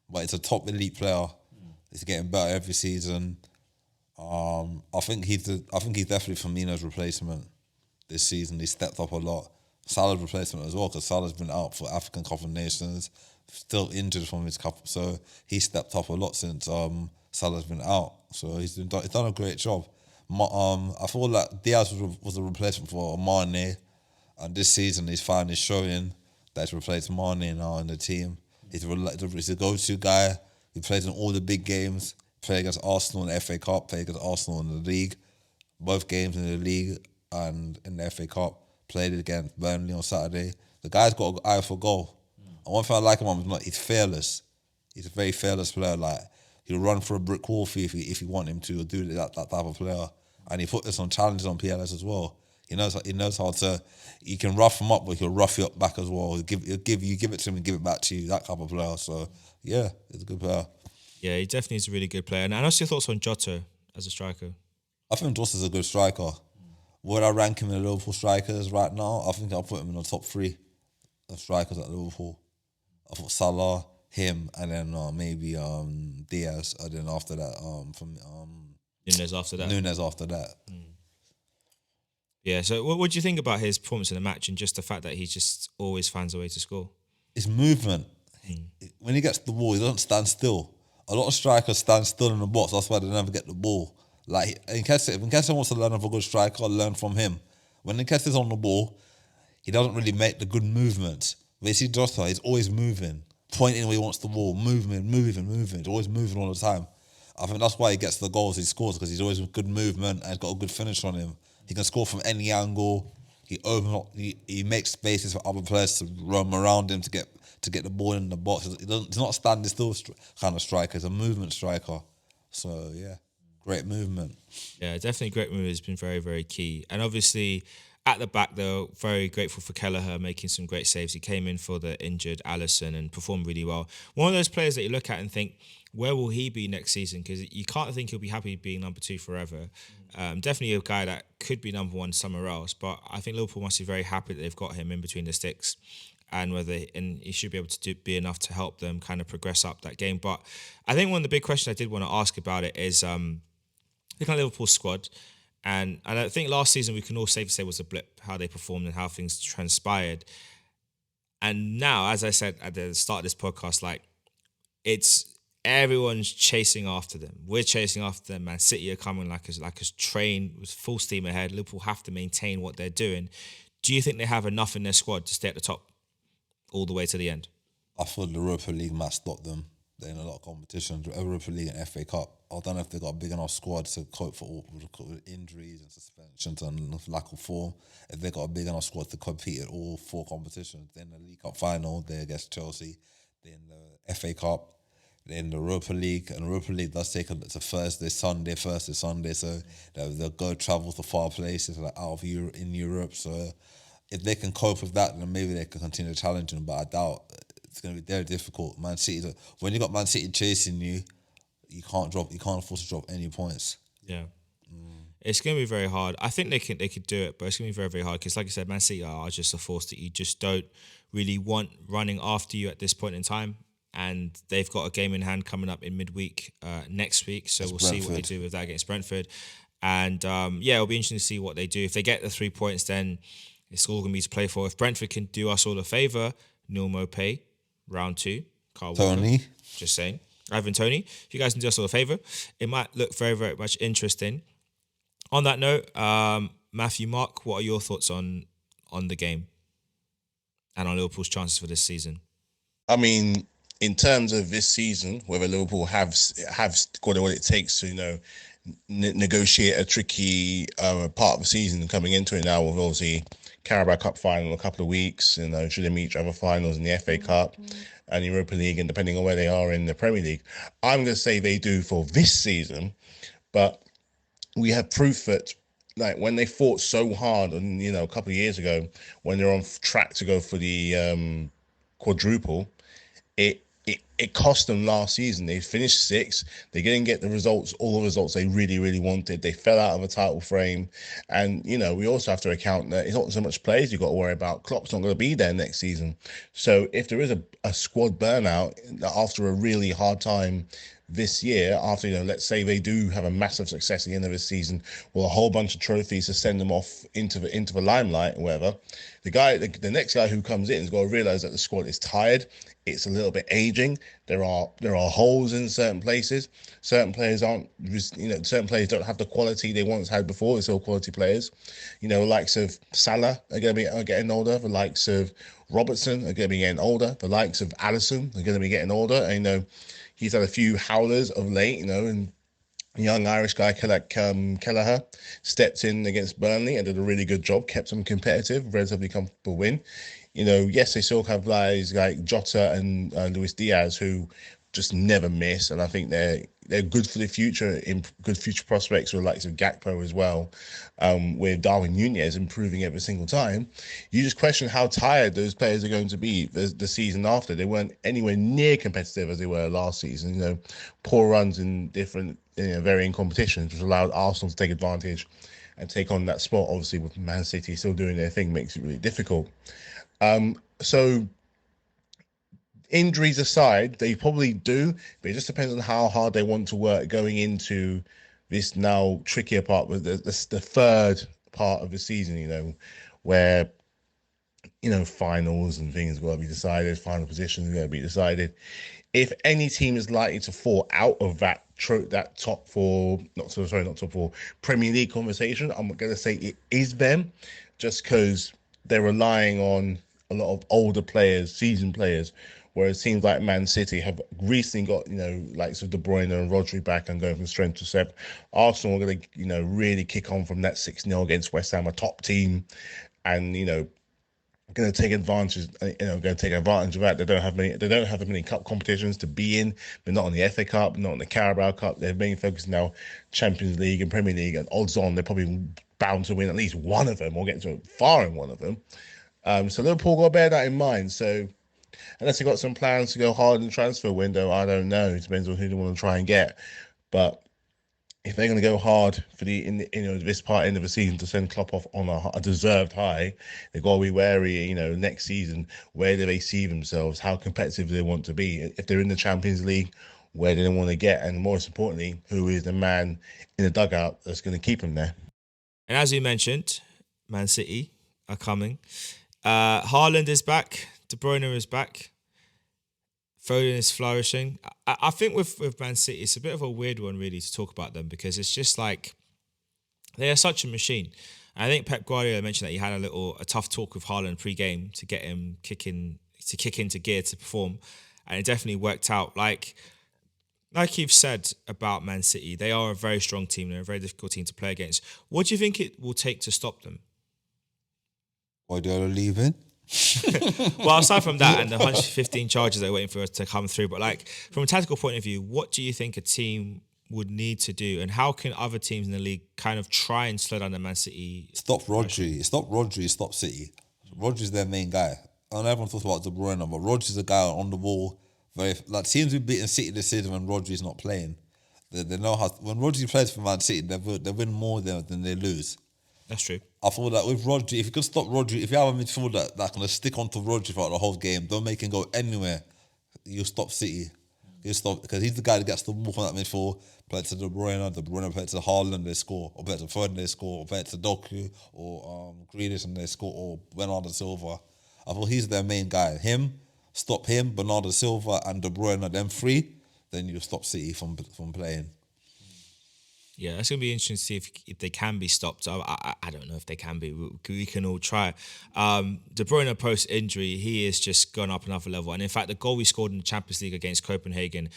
But he's a top elite player. He's getting better every season. I think he's definitely Firmino's replacement this season. He stepped up a lot. Salah's replacement as well, because Salah's been out for African Cup of Nations, still injured from his cup. So he stepped up a lot since Salah's been out. So he's done a great job. I feel like Diaz was a replacement for Mane, and this season he's finally showing that he's replaced Mane now in the team. He's a go-to guy. He plays in all the big games. Played against Arsenal in the FA Cup, played against Arsenal in the league. Both games in the league and in the FA Cup. Played against Burnley on Saturday. The guy's got an eye for goal. And one thing I like him on is he's fearless. He's a very fearless player. Like, he'll run for a brick wall for you if you want him to, or do that type of player. And he put this on challenges on PLS as well. He knows how to. You can rough him up, but he'll rough you up back as well. He'll give it to him and give it back to you. That type of player. So yeah, he's a good player. Yeah, he definitely is a really good player. And what's your thoughts on Jota as a striker? I think Jota's a good striker. Would I rank him in the Liverpool strikers right now? I think I'll put him in the top 3 of strikers at Liverpool. I thought Salah, him, and then maybe Diaz, and then after that, Nunez after that. Nunez after that. Yeah, so what do you think about his performance in the match and just the fact that he just always finds a way to score? It's movement. When he gets the ball, he doesn't stand still. A lot of strikers stand still in the box. That's why they never get the ball. Like, if Nketiah wants to learn of a good striker, learn from him. When Nketiah's on the ball, he doesn't really make the good movements. But you see Jota, he's always moving, pointing where he wants the ball, moving. He's always moving all the time. I think that's why he gets the goals he scores, because he's always with good movement and he's got a good finish on him. He can score from any angle. He makes spaces for other players to roam around him to get the ball in the box. He's not a standing still kind of striker. He's a movement striker. So yeah, great movement. Yeah, definitely great movement has been very, very key. And obviously at the back, though, very grateful for Kelleher making some great saves. He came in for the injured Alisson and performed really well. One of those players that you look at and think, where will he be next season? Because you can't think he'll be happy being number 2 forever. Definitely a guy that could be number 1 somewhere else. But I think Liverpool must be very happy that they've got him in between the sticks, and he should be able to be enough to help them kind of progress up that game. But I think one of the big questions I did want to ask about it is looking at Liverpool's squad. And I think last season we can all safely say was a blip, how they performed and how things transpired. And now, as I said at the start of this podcast, like, it's everyone's chasing after them. We're chasing after them. Man City are coming like a train with full steam ahead. Liverpool have to maintain what they're doing. Do you think they have enough in their squad to stay at the top all the way to the end? I thought the Europa League might stop them. They're in a lot of competitions. The Europa League and FA Cup. I don't know if they've got a big enough squad to cope with injuries and suspensions and lack of form. If they've got a big enough squad to compete at all 4 competitions, then the League Cup final, they're against Chelsea. Then the FA Cup. In the Europa League, and the Europa League does take it's a Thursday, Sunday, so they'll go travel to far places like out of Europe, in Europe. So if they can cope with that, then maybe they can continue challenging. But I doubt it's going to be very difficult. Man City, when you got Man City chasing you, you can't afford to drop any points. Yeah. It's going to be very hard. I think they could do it, but it's going to be very, very hard because, like I said, Man City are just a force that you just don't really want running after you at this point in time. And they've got a game in hand coming up in midweek next week. So we'll see what they do with that against Brentford. And it'll be interesting to see what they do. If they get the 3 points, then it's all going to be to play for. If Brentford can do us all a favour, Neil Mopay, round 2. Carl Tony. Walker, just saying. Ivan Tony, if you guys can do us all a favour, it might look very, very much interesting. On that note, Matthew, Mark, what are your thoughts on the game and on Liverpool's chances for this season? I mean, in terms of this season, whether Liverpool have got what it takes to, negotiate a tricky part of the season coming into it now, with obviously Carabao Cup final in a couple of weeks, should they meet each other finals in the FA Cup and Europa League, and depending on where they are in the Premier League, I'm going to say they do for this season, but we have proof that like when they fought so hard, and a couple of years ago when they're on track to go for the quadruple, it cost them last season. They finished sixth. They didn't get all the results they really, really wanted. They fell out of a title frame. And, we also have to account that it's not so much players you've got to worry about. Klopp's not going to be there next season. So if there is a squad burnout after a really hard time this year, after, let's say they do have a massive success at the end of the season, with a whole bunch of trophies to send them off into the limelight or whatever, the next guy who comes in has got to realize that the squad is tired. It's a little bit aging. There are holes in certain places. Certain players certain players don't have the quality they once had before. They're still quality players. The likes of Salah are getting older. The likes of Robertson are going to be getting older. The likes of Alisson are going to be getting older. And, he's had a few howlers of late, and young Irish guy Kelleher stepped in against Burnley and did a really good job, kept them competitive, relatively comfortable win. Yes, they still have guys like Jota and Luis Diaz who just never miss, and I think they're good for the future, good future prospects with the likes of Gakpo as well, with Darwin Nunez improving every single time. You just question how tired those players are going to be the season after. They weren't anywhere near competitive as they were last season. Poor runs in different varying competitions, which allowed Arsenal to take advantage and take on that spot. Obviously, with Man City still doing their thing, makes it really difficult. So injuries aside, they probably do, but it just depends on how hard they want to work going into this now trickier part with the third part of the season, where, finals and things will be decided, final positions are going to be decided. If any team is likely to fall out of that top four, not top four, Premier League conversation, I'm going to say it is them, just because they're relying on a lot of older players, seasoned players, whereas teams like Man City have recently got, likes of De Bruyne and Rodri back and going from strength to strength. Arsenal are going to, really kick on from that 6-0 against West Ham, a top team, and, going to take advantage. Going to take advantage of that. They don't have many cup competitions to be in. They're not on the FA Cup, not on the Carabao Cup. They're mainly focused now Champions League and Premier League, and odds on they're probably bound to win at least one of them or get to far in one of them. So Liverpool got to bear that in mind. So unless they've got some plans to go hard in the transfer window, I don't know. It depends on who they want to try and get. But if they're going to go hard for this end of the season to send Klopp off on a deserved high, they've got to be wary. Next season, where do they see themselves? How competitive do they want to be? If they're in the Champions League, where do they want to get? And most importantly, who is the man in the dugout that's going to keep them there? And as you mentioned, Man City are coming. Haaland is back. De Bruyne is back. Foden is flourishing. I think with Man City, it's a bit of a weird one really to talk about them, because it's just like they are such a machine. And I think Pep Guardiola mentioned that he had a tough talk with Haaland pre-game to get him kick into gear to perform, and it definitely worked out. Like you've said about Man City, they are a very strong team. They're a very difficult team to play against. What do you think it will take to stop them? Guardiola leaving? Well, aside from that and the 115 charges they're waiting for us to come through, but like from a tactical point of view, what do you think a team would need to do, and how can other teams in the league kind of try and slow down the Man City? Stop Rodri. Stop City. Rodri's their main guy. I know everyone talks about De Bruyne, but Rodri's a guy on the ball. Teams have beaten City this season when Rodri's not playing. They know how. When Rodri plays for Man City, they win more than they lose. That's true. I feel that with Rodri, if you could stop Rodri, if you have a midfielder that's going to stick onto Rodri throughout the whole game, don't make him go anywhere, you stop City. You stop, because he's the guy that gets the ball from that midfield, play it to De Bruyne play it to Haaland, they score, or play it to Foden, they score, or play it to Doku, or Grealish, and they score, or Bernardo Silva. I feel he's their main guy. Stop him, Bernardo Silva, and De Bruyne, them three, then you stop City from playing. Yeah, that's going to be interesting to see if they can be stopped. I don't know if they can be. We can all try. De Bruyne post-injury, he has just gone up another level. And in fact, the goal we scored in the Champions League against Copenhagen,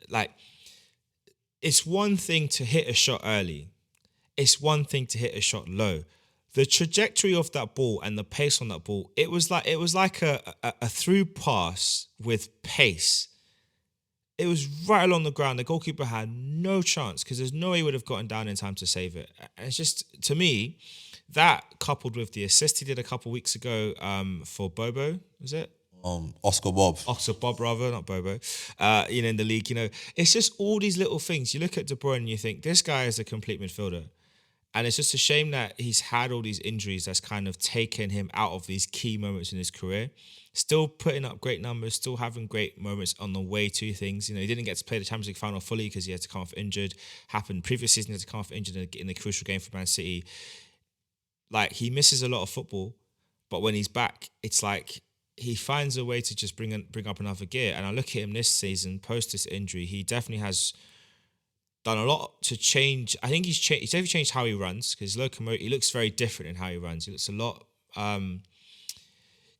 like, it's one thing to hit a shot early. It's one thing to hit a shot low. The trajectory of that ball and the pace on that ball, it was like a through pass with pace. it was right along the ground. The goalkeeper had no chance because there's no way he would have gotten down in time to save it. And it's just, to me, that coupled with the assist he did a couple of weeks ago for Bobo, was it? Oscar Bob. Oscar Bob, rather, not Bobo. In the league, it's just all these little things. You look at De Bruyne and you think, this guy is a complete midfielder. And it's just a shame that he's had all these injuries that's kind of taken him out of these key moments in his career. Still putting up great numbers, still having great moments on the way to things. He didn't get to play the Champions League final fully because he had to come off injured. Happened previous season, he had to come off injured in the crucial game for Man City. Like, he misses a lot of football, but when he's back, it's like he finds a way to just bring up another gear. And I look at him this season, post this injury, he definitely has done a lot to change. I think he's definitely changed how he runs, because he looks very different in how he runs. He looks a lot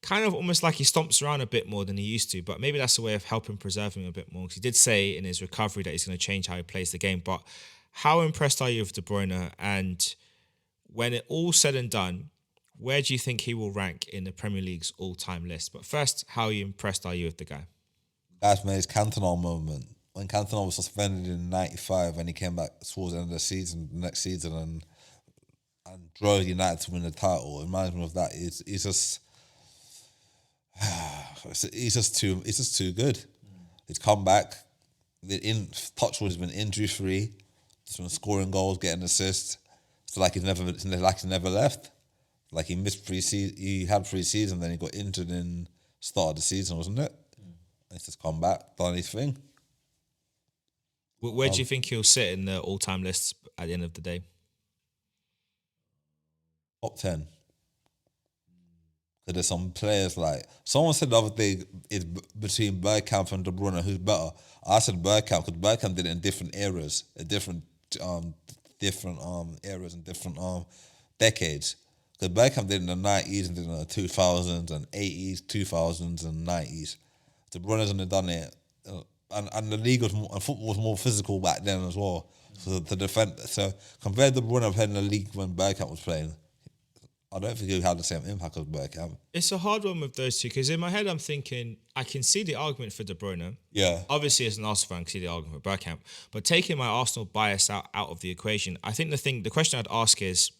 kind of almost like he stomps around a bit more than he used to, but maybe that's a way of helping preserve him a bit more, because he did say in his recovery that he's going to change how he plays the game. But how impressed are you with De Bruyne? And when it all said and done, where do you think he will rank in the Premier League's all-time list? But first, how impressed are you with the guy? That's made his Cantona moment. When Cantona was suspended in '95 and he came back towards the end of the next season, and drove United to win the title, it reminds me of that. He's just too good. He's come back. Touchwood has been injury free. He's been scoring goals, getting assists. It's like he's never left. Like he missed pre-season. He had pre-season, then he got injured in start of the season, wasn't it? He's just come back, done his thing. Where do you think he'll sit in the all-time lists at the end of the day? Top 10. Because there's some players like... Someone said the other day, it's between Bergkamp and De Bruyne, who's better? I said Bergkamp, because Bergkamp did it in different eras, eras and different decades. Because Bergkamp did it in the 90s and did it in the 2000s and 80s, 2000s and 90s. De Bruyne's only done it... And the league and football was more physical back then as well. So to defend, so compared to De Bruyne playing in the league when Bergkamp was playing, I don't think he had the same impact as Bergkamp. It's a hard one with those two, because in my head I'm thinking I can see the argument for De Bruyne. Yeah. Obviously, as an Arsenal fan, I can see the argument for Bergkamp. But taking my Arsenal bias out of the equation, I think the question I'd ask is,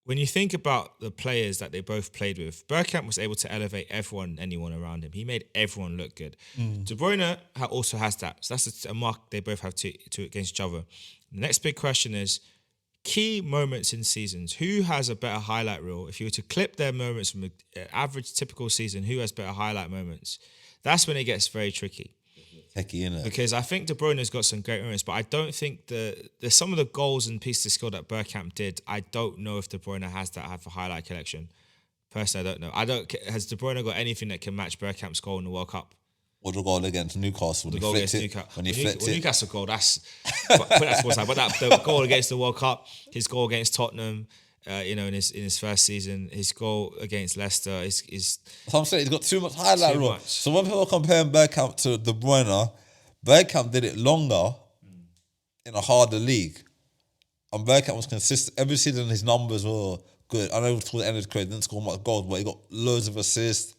when you think about the players that they both played with, Bergkamp was able to elevate anyone around him. He made everyone look good. De Bruyne also has that. So that's a mark they both have to against each other. The next big question is, key moments in seasons. Who has a better highlight reel? If you were to clip their moments from an average, typical season, who has better highlight moments? That's when it gets very tricky. Techie, innit? Because I think De Bruyne has got some great moments, but I don't think there's some of the goals and pieces of skill that Bergkamp did. I don't know if De Bruyne has that have a highlight collection. Personally, I don't know. Has De Bruyne got anything that can match Bergkamp's goal in the World Cup? Or the goal against Newcastle. The goal against Newcastle. When he flicked it. Newcastle goal, that's one side. But the goal against the World Cup, his goal against Tottenham, in his first season, his goal against Leicester is. So I'm saying he's got too much highlight reel. So when people are comparing Bergkamp to De Bruyne, Bergkamp did it longer in a harder league, and Bergkamp was consistent. Every season his numbers were good. I know towards the end of his career he didn't score much goals, but he got loads of assists.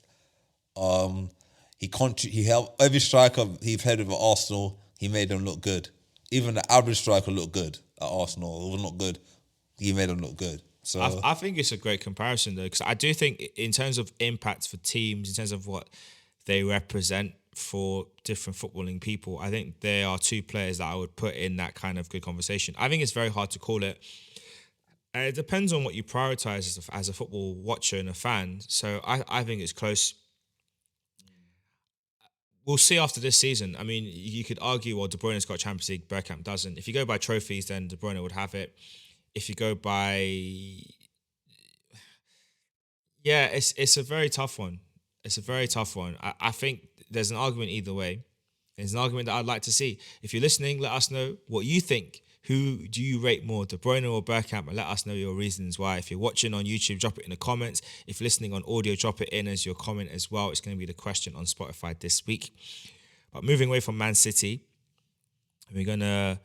He helped every striker he played with at Arsenal. He made them look good. Even the average striker looked good at Arsenal. It was not good. He made them look good. So I think it's a great comparison though, because I do think in terms of impact for teams, in terms of what they represent for different footballing people, I think there are two players that I would put in that kind of good conversation. I think it's very hard to call it. And it depends on what you prioritize as a football watcher and a fan. So I think it's close. We'll see after this season. I mean, you could argue, well, De Bruyne's got Champions League, Bergkamp doesn't. If you go by trophies, then De Bruyne would have it. If you go by... Yeah, it's a very tough one. It's a very tough one. I think there's an argument either way. There's an argument that I'd like to see. If you're listening, let us know what you think. Who do you rate more, De Bruyne or Bergkamp? And let us know your reasons why. If you're watching on YouTube, drop it in the comments. If you're listening on audio, drop it in as your comment as well. It's going to be the question on Spotify this week. But moving away from Man City, we're going to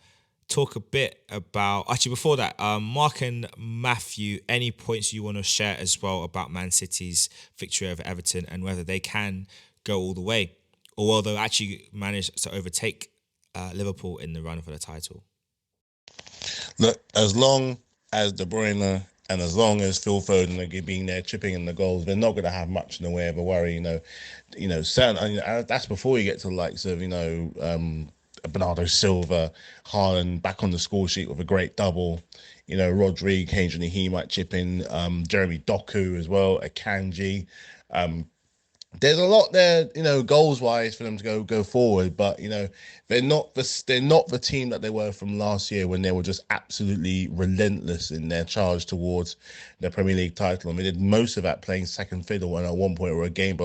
talk a bit about... Actually, before that, Mark and Matthew, any points you want to share as well about Man City's victory over Everton and whether they can go all the way? or will they actually manage to overtake Liverpool in the run for the title? Look, as long as De Bruyne and as long as Phil Foden are being there chipping in the goals, they're not going to have much in the way of a worry. Certain. That's before you get to the likes of Bernardo Silva, Haaland back on the score sheet with a great double. Rodri, occasionally he might chip in. Jeremy Doku as well, Akanji. There's a lot there, goals wise for them to go forward, but they're not the team that they were from last year when they were just absolutely relentless in their charge towards the Premier League title. And they did most of that playing second fiddle, and at one point were a game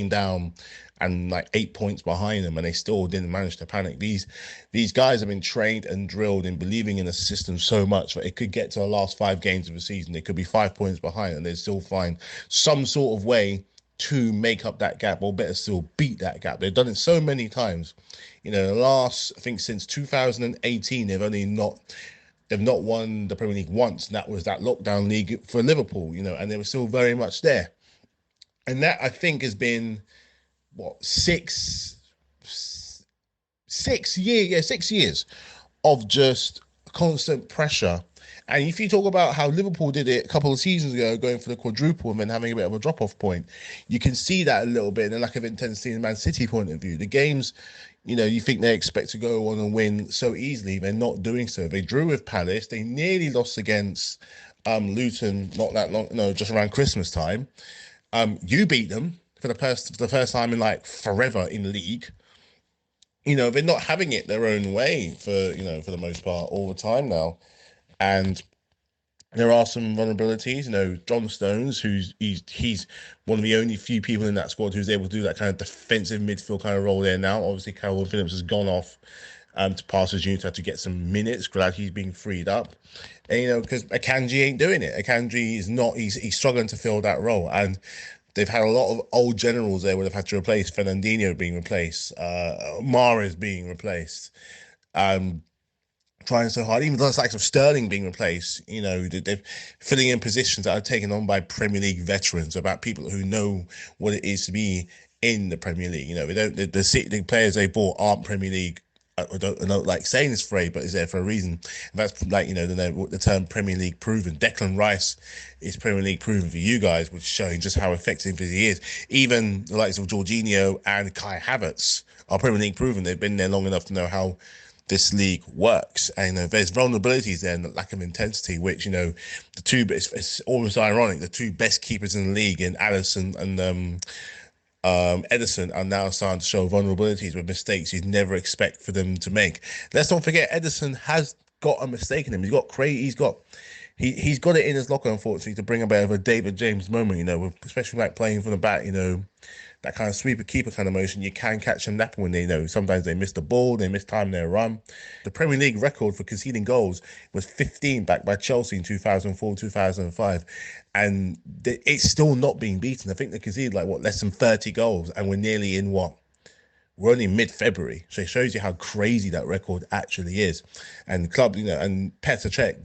down and like 8 points behind them, and they still didn't manage to panic. These guys have been trained and drilled in believing in the system so much that it could get to the last 5 games of the season. They could be 5 points behind, and they'd still find some sort of way to make up that gap, or better still, beat that gap. They've done it so many times. The last, I think since 2018, they've not won the Premier League once, and that was that lockdown league for Liverpool, and they were still very much there. And that, I think, has been, 6 years of just constant pressure. And if you talk about how Liverpool did it a couple of seasons ago, going for the quadruple and then having a bit of a drop-off point, you can see that a little bit in the lack of intensity in the Man City point of view. The games, you think they expect to go on and win so easily, they're not doing so. They drew with Palace. They nearly lost against Luton not that long, just around Christmas time. You beat them for the first time in like forever in the league. They're not having it their own way for the most part all the time now. And there are some vulnerabilities. John Stones, he's one of the only few people in that squad who's able to do that kind of defensive midfield kind of role there now. Obviously, Calvin Phillips has gone off to pass his unit to get some minutes. Glad he's being freed up. And, because Akanji ain't doing it. Akanji is not. He's struggling to fill that role. And they've had a lot of old generals there where they've had to replace. Fernandinho being replaced. Mahrez being replaced. Trying so hard, even the likes of Sterling being replaced, they're filling in positions that are taken on by Premier League veterans, about people who know what it is to be in the Premier League. The players they bought aren't Premier League. I don't like saying this phrase, but it's there for a reason. And that's like, the term Premier League proven. Declan Rice is Premier League proven for you guys, which is showing just how effective he is. Even the likes of Jorginho and Kai Havertz are Premier League proven. They've been there long enough to know how this league works, and there's vulnerabilities there and the lack of intensity, which the two, it's almost ironic, the two best keepers in the league in Alisson and Ederson are now starting to show vulnerabilities with mistakes you'd never expect for them to make. Let's not forget, Ederson has got a mistake in him. He's got it in his locker, unfortunately, to bring a bit of a David James moment, especially like playing from the back, that kind of sweeper keeper kind of motion. You can catch them napping when they sometimes they miss the ball, they miss time their run. The Premier League record for conceding goals was 15 back by Chelsea in 2004, 2005. And it's still not being beaten. I think they conceded less than 30 goals, and we're nearly in we're only mid-February. So it shows you how crazy that record actually is. And the club, and Petr Cech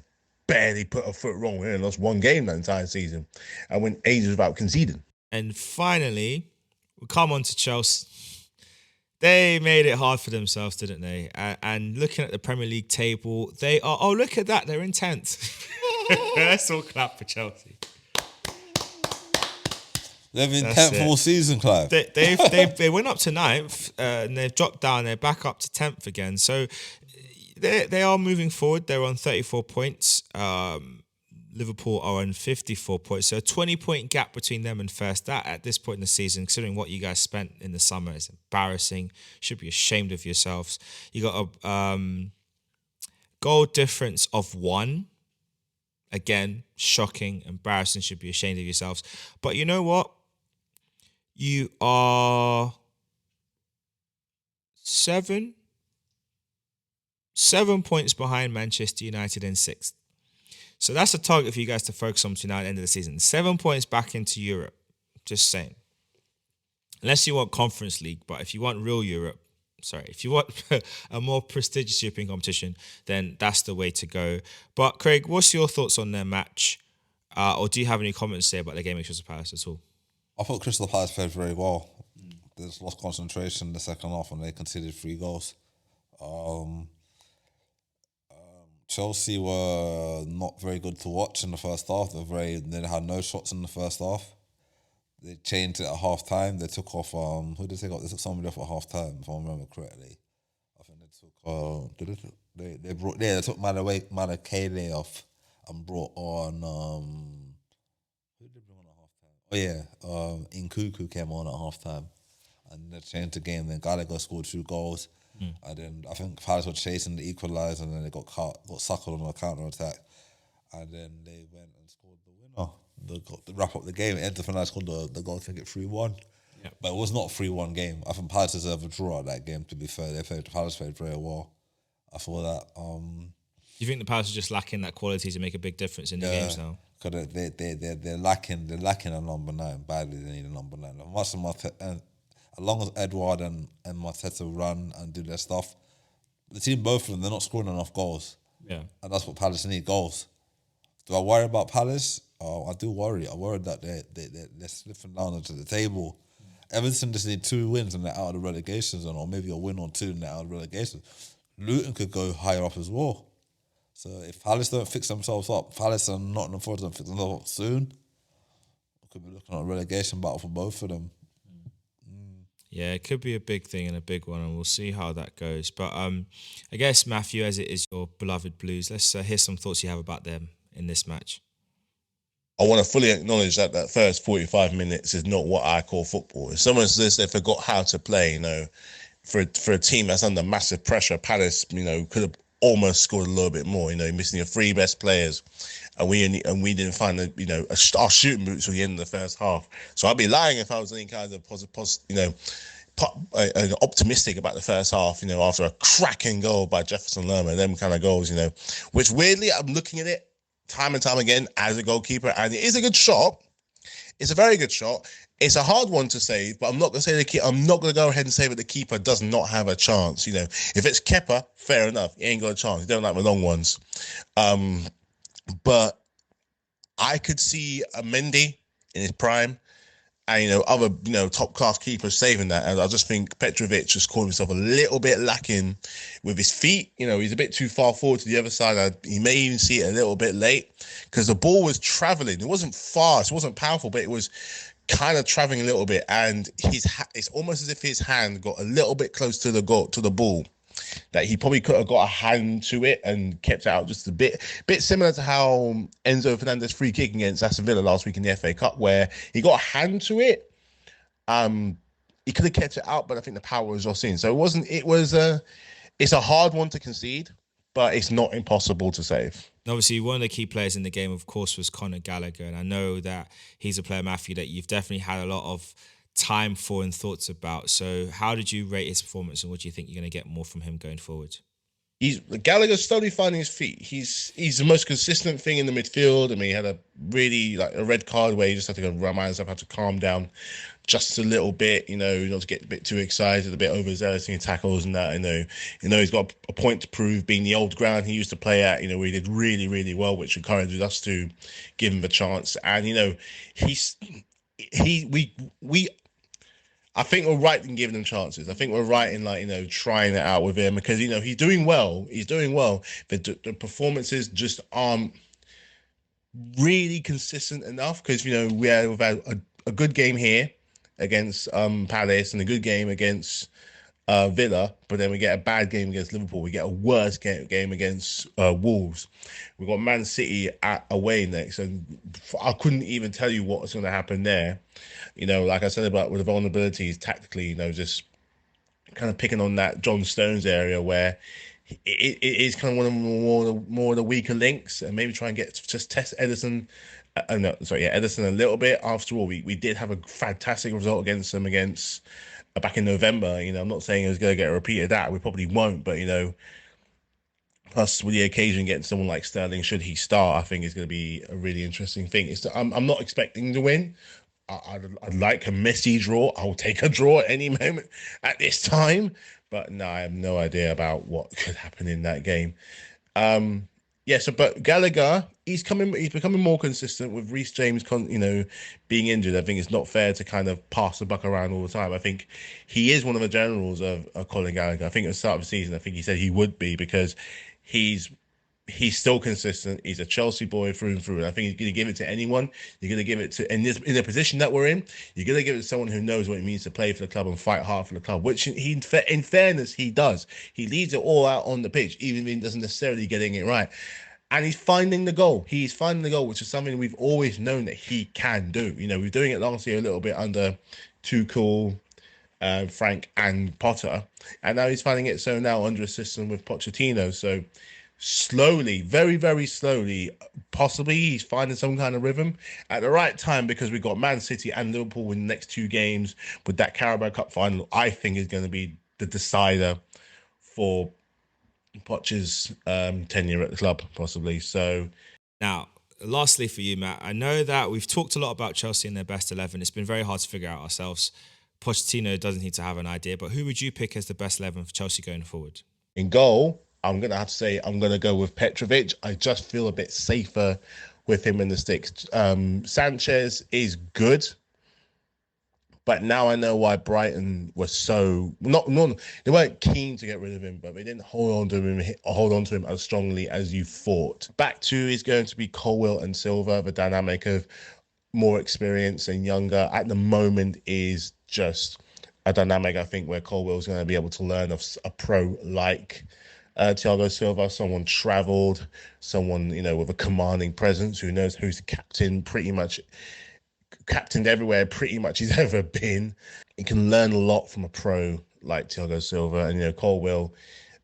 barely put a foot wrong. We only lost one game that entire season and went ages without conceding. And finally, we'll come on to Chelsea. They made it hard for themselves, didn't they? And looking at the Premier League table, they are, oh, look at that, they're in 10th. Let's all clap for Chelsea. They've been 10th all season, Clive. They went up to 9th, and they've dropped down. They're back up to 10th again. So they are moving forward. They're on 34 points. Liverpool are on 54 points. So a 20-point gap between them and first. That, at this point in the season, considering what you guys spent in the summer, is embarrassing. Should be ashamed of yourselves. You got a goal difference of 1. Again, shocking, embarrassing. Should be ashamed of yourselves. But you know what? You are 7 points behind Manchester United in 6th. So that's a target for you guys to focus on between now and the end of the season. 7 points back into Europe. Just saying. Unless you want Conference League, but if you want real Europe, if you want a more prestigious European competition, then that's the way to go. But Craig, what's your thoughts on their match? Or do you have any comments to say about their game against Crystal Palace at all? I thought Crystal Palace played very well. they just lost concentration in the second half and they conceded 3 goals. Chelsea were not very good to watch in the first half. They had no shots in the first half. They changed it at half time. They took off who did they take off? They took somebody off at half time, if I remember correctly. I think they took Malachi off and brought on who did they bring on at half time? Oh yeah, Nkuku came on at half time. And they changed the game. Then Gallagher scored 2 goals. And then I think Palace were chasing the equaliser, and then they got suckled on a counter attack. And then they went and scored the winner. They got to wrap up the game. Enter Fernandez scored the goal to make it 3-1. Yep. But it was not a 3-1 game. I think Palace deserved a draw at that game, to be fair. Palace played very well. I thought that. You think the Palace are just lacking that quality to make a big difference in the games now? Because they're lacking a number 9. Badly, they need a number 9. As long as Edouard and Mateta run and do their stuff, the team, both of them, they're not scoring enough goals. Yeah. And that's what Palace need, goals. Do I worry about Palace? I do worry. I worry that they're slipping down into the table. Everton just need 2 wins and they're out of the relegation zone, or maybe a win or 2 and they're out of the relegation. Luton could go higher up as well. So if Palace don't fix themselves up, Palace and Nottingham Forest don't fix themselves up soon, we could be looking at a relegation battle for both of them. Yeah, it could be a big thing and a big one, and we'll see how that goes. But I guess, Matthew, as it is your beloved Blues, let's hear some thoughts you have about them in this match. I want to fully acknowledge that first 45 minutes is not what I call football. If someone says they forgot how to play, for a team that's under massive pressure, Palace, could have almost scored a little bit more. Missing your 3 best players, and we didn't find our shooting boots at the end of the first half. So I'd be lying if I was any kind of optimistic about the first half. After a cracking goal by Jefferson Lerma, them kind of goals. Which weirdly I'm looking at it time and time again as a goalkeeper, and it is a good shot. It's a very good shot. It's a hard one to save, but I'm not going to say I'm not going to go ahead and say that the keeper does not have a chance. If it's Kepa, fair enough. He ain't got a chance. He don't like the long ones. But I could see a Mendy in his prime and, other, top class keepers saving that. And I just think Petrovic just caught himself a little bit lacking with his feet. He's a bit too far forward to the other side. He may even see it a little bit late because the ball was traveling. It wasn't fast, it wasn't powerful, but it was kind of traveling a little bit. And it's almost as if his hand got a little bit close to the ball, that he probably could have got a hand to it and kept it out just a bit similar to how Enzo Fernandez free kick against Aston Villa last week in the FA Cup, where he got a hand to it. He could have kept it out, but I think the power was just in. So it's a hard one to concede, but it's not impossible to save. Obviously, one of the key players in the game, of course, was Conor Gallagher, and I know that he's a player, Matthew, that you've definitely had a lot of time for and thoughts about. So how did you rate his performance, and what do you think you're going to get more from him going forward? Gallagher's slowly finding his feet. He's the most consistent thing in the midfield. I mean, he had a really a red card where he just had to go remind himself how to calm down just a little bit, not to get a bit too excited, a bit overzealous in tackles and that. He's got a point to prove, being the old ground he used to play at, where he did really, really well, which encouraged us to give him a chance. And, I think we're right in giving him chances. I think we're right in trying it out with him, because he's doing well. But the performances just aren't really consistent enough, because we've had a good game here against Palace and a good game against Villa, but then we get a bad game against Liverpool. We get a worse game against Wolves. We've got Man City away next, and I couldn't even tell you what's going to happen there. Like I said about with the vulnerabilities tactically, just kind of picking on that John Stones area where it is kind of one of more of the weaker links, and maybe try and test Edison. Edison a little bit. After all, we did have a fantastic result against them back in November. I'm not saying it was going to get a repeat of that. We probably won't, but plus with the occasion getting someone like Sterling, should he start, I think is going to be a really interesting thing. I'm not expecting to win. I'd like a messy draw. I'll take a draw at any moment at this time. But no, I have no idea about what could happen in that game. Yeah, so but Gallagher, he's becoming more consistent with Reece James, being injured. I think it's not fair to kind of pass the buck around all the time. I think he is one of the generals of Colin Gallagher. I think at the start of the season, I think he said he would be because he's he's still consistent. He's a Chelsea boy through and through. And I think he's going to give it to anyone. You're going to give it to in the position that we're in. You're going to give it to someone who knows what it means to play for the club and fight hard for the club. Which in fairness, he does. He leads it all out on the pitch, even if he doesn't necessarily getting it right. And he's finding the goal. He's finding the goal, which is something we've always known that he can do. You know, we were doing it last year a little bit under Tuchel, Frank, and Potter, and now he's finding it so now under a system with Pochettino. So slowly, very, very slowly, possibly he's finding some kind of rhythm at the right time because we've got Man City and Liverpool in the next two games with that Carabao Cup final. I think is going to be the decider for Poch's tenure at the club, possibly. So Now, lastly for you, Matt, I know that we've talked a lot about Chelsea and their best 11. It's been very hard to figure out ourselves. Pochettino doesn't need to have an idea, but who would you pick as the best 11 for Chelsea going forward? in goal, I'm going to have to say I'm going to go with Petrovic. I just feel a bit safer with him in the sticks. Sanchez is good, but now I know why Brighton was so not they weren't keen to get rid of him, but they didn't hold on to him as strongly as you thought. Back two is going to be Colwill and Silva. The dynamic of more experience and younger at the moment is just a dynamic, I think, where Colwell's going to be able to learn of a pro like Thiago Silva, someone travelled, someone, with a commanding presence who knows who's the captain, pretty much captained everywhere pretty much he's ever been. He can learn a lot from a pro like Thiago Silva, and Colwill,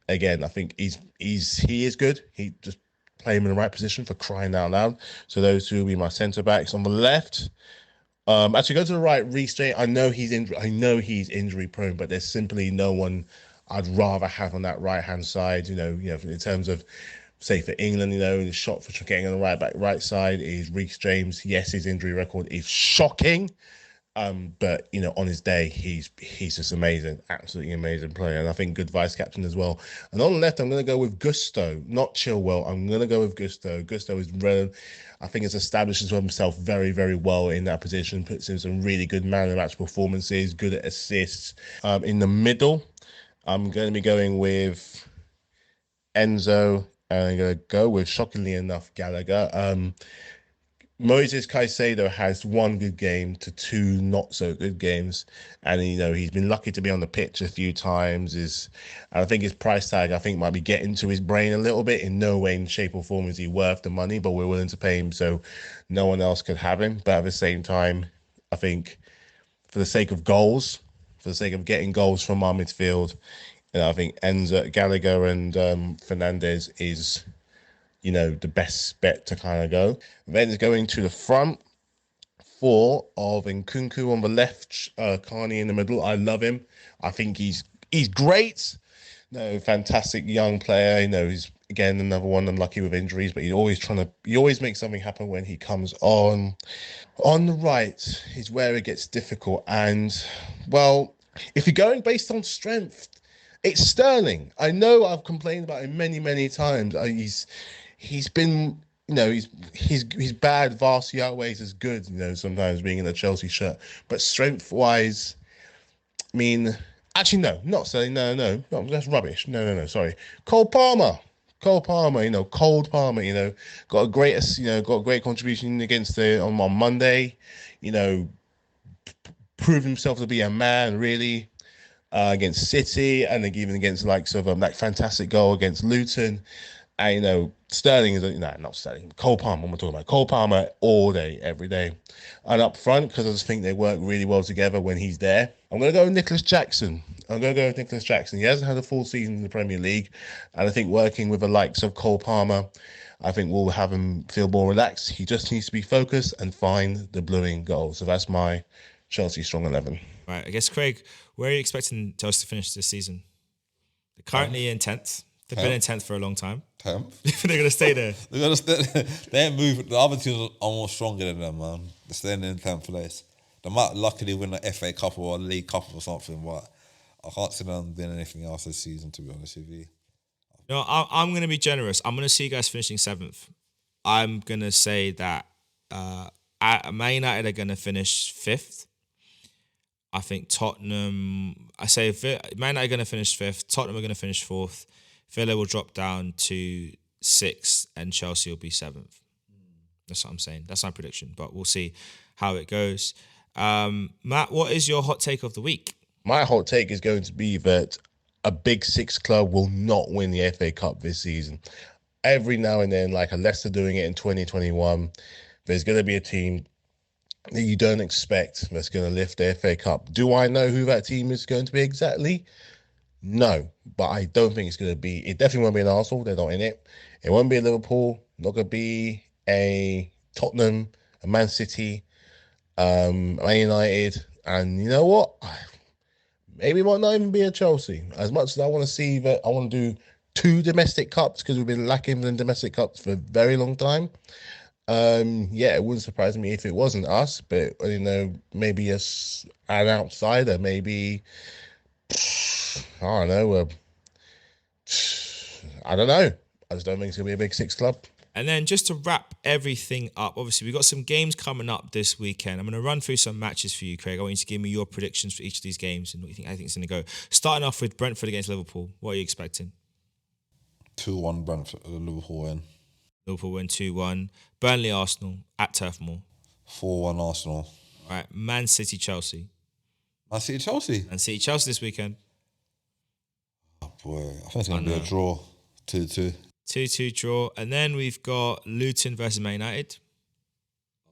again, I think he is good. He just play him in the right position for crying out loud. So those two will be my centre backs. On the left, actually go to the right, Reece James. I know he's injury prone, but there's simply no one I'd rather have on that right hand side. In terms of, say, for England, the shot for getting on the right side is Reece James. Yes, his injury record is shocking. But on his day, he's just amazing, absolutely amazing player, and I think good vice captain as well. And on the left, I'm going to go with Gusto, not Chilwell. I'm going to go with Gusto. Gusto is I think has established himself very, very well in that position. Puts in some really good man of the match performances, good at assists. In the middle, I'm going to be going with Enzo, and I'm going to go with, shockingly enough, Gallagher. Moses Caicedo has one good game to two not so good games, and he's been lucky to be on the pitch a few times. And I think his price tag might be getting to his brain a little bit. In no way, in shape or form is he worth the money, but we're willing to pay him so no one else could have him. But at the same time, I think for the sake of goals, for the sake of getting goals from our midfield, I think Enzo, Gallagher, and Fernandes is the best bet to kind of go. Then going to the front four of Nkunku on the left, Carney in the middle. I love him. I think he's great. Fantastic young player. He's again another one unlucky with injuries, but he always makes something happen when he comes on. On the right is where it gets difficult. And well, if you're going based on strength, it's Sterling. I know I've complained about him many, many times. He's been, his bad vastly outweighs his good, sometimes being in a Chelsea shirt. But strength-wise, actually, no, not Sterling. No, that's rubbish. No, sorry. Cole Palmer, got a great contribution against on Monday, proved himself to be a man, really, against City, and then even against that fantastic goal against Luton. And, Sterling is not Sterling. Cole Palmer, I'm talking about. Cole Palmer all day, every day. And up front, because I just think they work really well together when he's there, I'm going to go with Nicholas Jackson. He hasn't had a full season in the Premier League. And I think working with the likes of Cole Palmer, I think we'll have him feel more relaxed. He just needs to be focused and find the blooming goal. So that's my Chelsea strong 11. Right, I guess, Craig, where are you expecting Chelsea to finish this season? They're currently in 10th. They've been in 10th for a long time. 10th. They're going to stay there. They're going to stay. They ain't moving. The other teams are more stronger than them, man. They're staying in 10th place. They might luckily win the FA Cup or a League Cup or something, but I can't see them doing anything else this season, to be honest with you. No, I'm going to be generous. I'm going to see you guys finishing 7th. I'm going to say that Man United are going to finish 5th. I think Tottenham, Man United are going to finish 5th. Tottenham are going to finish 4th. Villa will drop down to 6th and Chelsea will be 7th. That's what I'm saying. That's my prediction, but we'll see how it goes. Matt, what is your hot take of the week? My hot take is going to be that a Big Six club will not win the FA Cup this season. Every now and then, like a Leicester doing it in 2021, there's going to be a team that you don't expect that's going to lift the FA Cup. Do I know who that team is going to be exactly? No, but I don't think it's going to be. It definitely won't be an Arsenal. They're not in it. It won't be a Liverpool. Not going to be a Tottenham, a Man City, Man United, and you know what? Maybe it might not even be a Chelsea. As much as I want to see that, I want to do 2 domestic cups because we've been lacking in domestic cups for a very long time. Yeah, it wouldn't surprise me if it wasn't us, but you know, maybe an outsider, maybe I don't know. I don't know. I just don't think it's gonna be a Big Six club. And then just to wrap everything up, obviously we've got some games coming up this weekend. I'm going to run through some matches for you, Craig. I want you to give me your predictions for each of these games and what you think I think it's going to go. Starting off with Brentford against Liverpool. What are you expecting? 2-1 Brentford, Liverpool win. Liverpool win 2-1. Burnley Arsenal at Turf Moor. 4-1 Arsenal. All right. Man City Chelsea. Man City Chelsea. Man City Chelsea this weekend. Oh boy, I think it's going to be a draw. 2-2. 2-2 draw. And then we've got Luton versus Man United.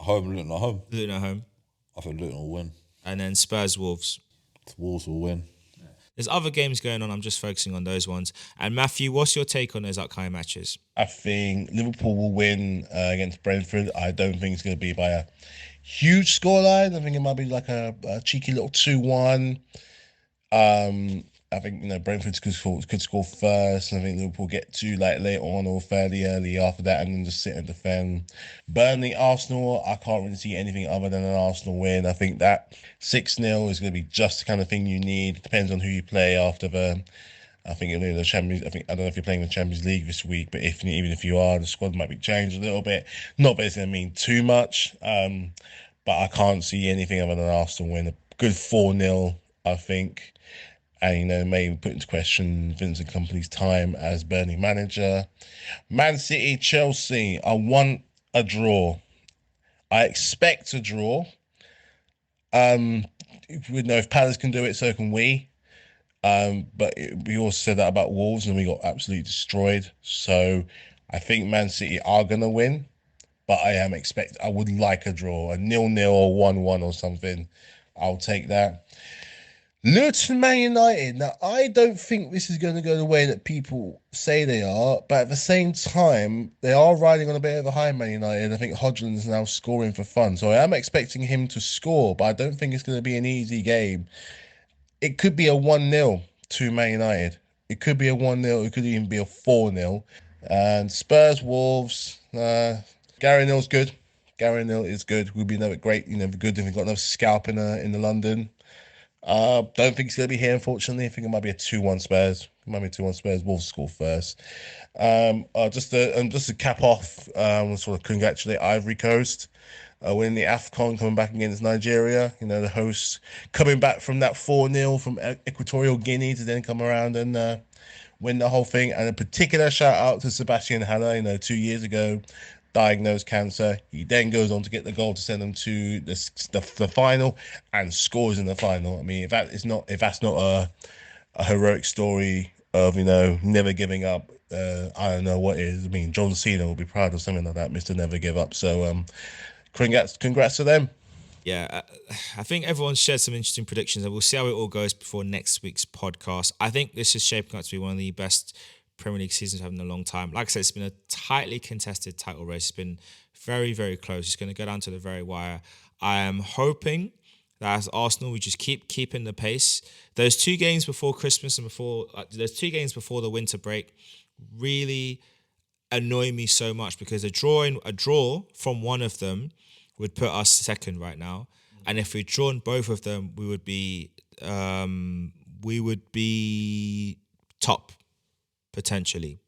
Luton at home. Luton at home. I think Luton will win. And then Spurs Wolves. Wolves will win. There's other games going on. I'm just focusing on those ones. And Matthew, what's your take on those upcoming matches? I think Liverpool will win against Brentford. I don't think it's going to be by a huge scoreline. I think it might be like a cheeky little 2-1. I think, you know, Brentford could score first. And I think Liverpool get to like later on or fairly early after that and then just sit and defend. Burnley, Arsenal, I can't really see anything other than an Arsenal win. I think that 6-0 is going to be just the kind of thing you need. It depends on who you play after I think it'll be the Champions. I don't know if you're playing the Champions League this week, but even if you are, the squad might be changed a little bit. Not that it's going to mean too much, but I can't see anything other than Arsenal win. A good 4-0, I think. And, you know, maybe put into question Vincent Kompany's time as Burnley manager. Man City, Chelsea, I want a draw. I expect a draw. We know if Palace can do it, so can we. But we also said that about Wolves and we got absolutely destroyed. So I think Man City are going to win. But I would like a draw. A 0-0 or 1-1 or something. I'll take that. Luton Man United. Now, I don't think this is going to go the way that people say they are, but at the same time, they are riding on a bit of a high, Man United. I think Hodgland's now scoring for fun, so I am expecting him to score, but I don't think it's going to be an easy game. It could be a 1-0 to Man United. It could be a 1-0. It could even be a 4-0. And Spurs, Wolves. Gary Neville's good. Gary Neville is good. We'll be great. You know, good if we've got another scalp in the London. Don't think it's going to be here, unfortunately. I think it might be a 2-1 Spurs. It might be 2-1 Spurs. Wolves score first. Just to cap off, we'll sort of congratulate Ivory Coast winning the AFCON, coming back against Nigeria. You know, the hosts coming back from that 4-0 from Equatorial Guinea to then come around and win the whole thing. And a particular shout out to Sebastian Haller. You know, 2 years ago, diagnosed cancer. He then goes on to get the goal to send them to the final and scores in the final. I mean, if that's not a heroic story of, you know, never giving up, I don't know what is. I mean, John Cena will be proud of something like that, Mr. Never Give Up. So congrats to them. Yeah, I think everyone's shared some interesting predictions and we'll see how it all goes before next week's podcast. I think this is shaping up to be one of the best Premier League seasons having a long time. Like I said, it's been a tightly contested title race. It's been very, very close. It's going to go down to the very wire. I am hoping that as Arsenal, we just keeping the pace. Those 2 games before Christmas and those 2 games before the winter break really annoy me so much because a draw from one of them would put us second right now. And if we'd drawn both of them, we would be top potentially.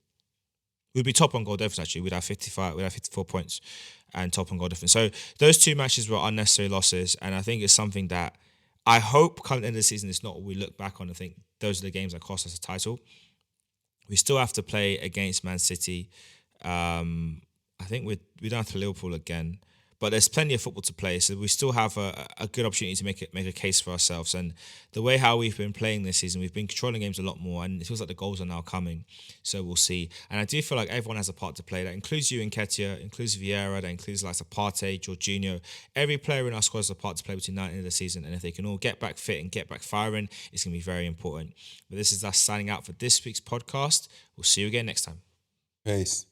We'd be top on goal difference, actually. We'd have 54 points and top on goal difference. So those two matches were unnecessary losses, and I think it's something that I hope come the end of the season it's not what we look back on and think those are the games that cost us a title. We still have to play against Man City. I think we don't have to Liverpool again. But there's plenty of football to play, so we still have a good opportunity to make a case for ourselves. And the way how we've been playing this season, we've been controlling games a lot more, and it feels like the goals are now coming. So we'll see. And I do feel like everyone has a part to play. That includes you, Nketiah, includes Vieira, that includes like Partey, Jorginho. Every player in our squad has a part to play between now and the end of the season. And if they can all get back fit and get back firing, it's going to be very important. But this is us signing out for this week's podcast. We'll see you again next time. Peace.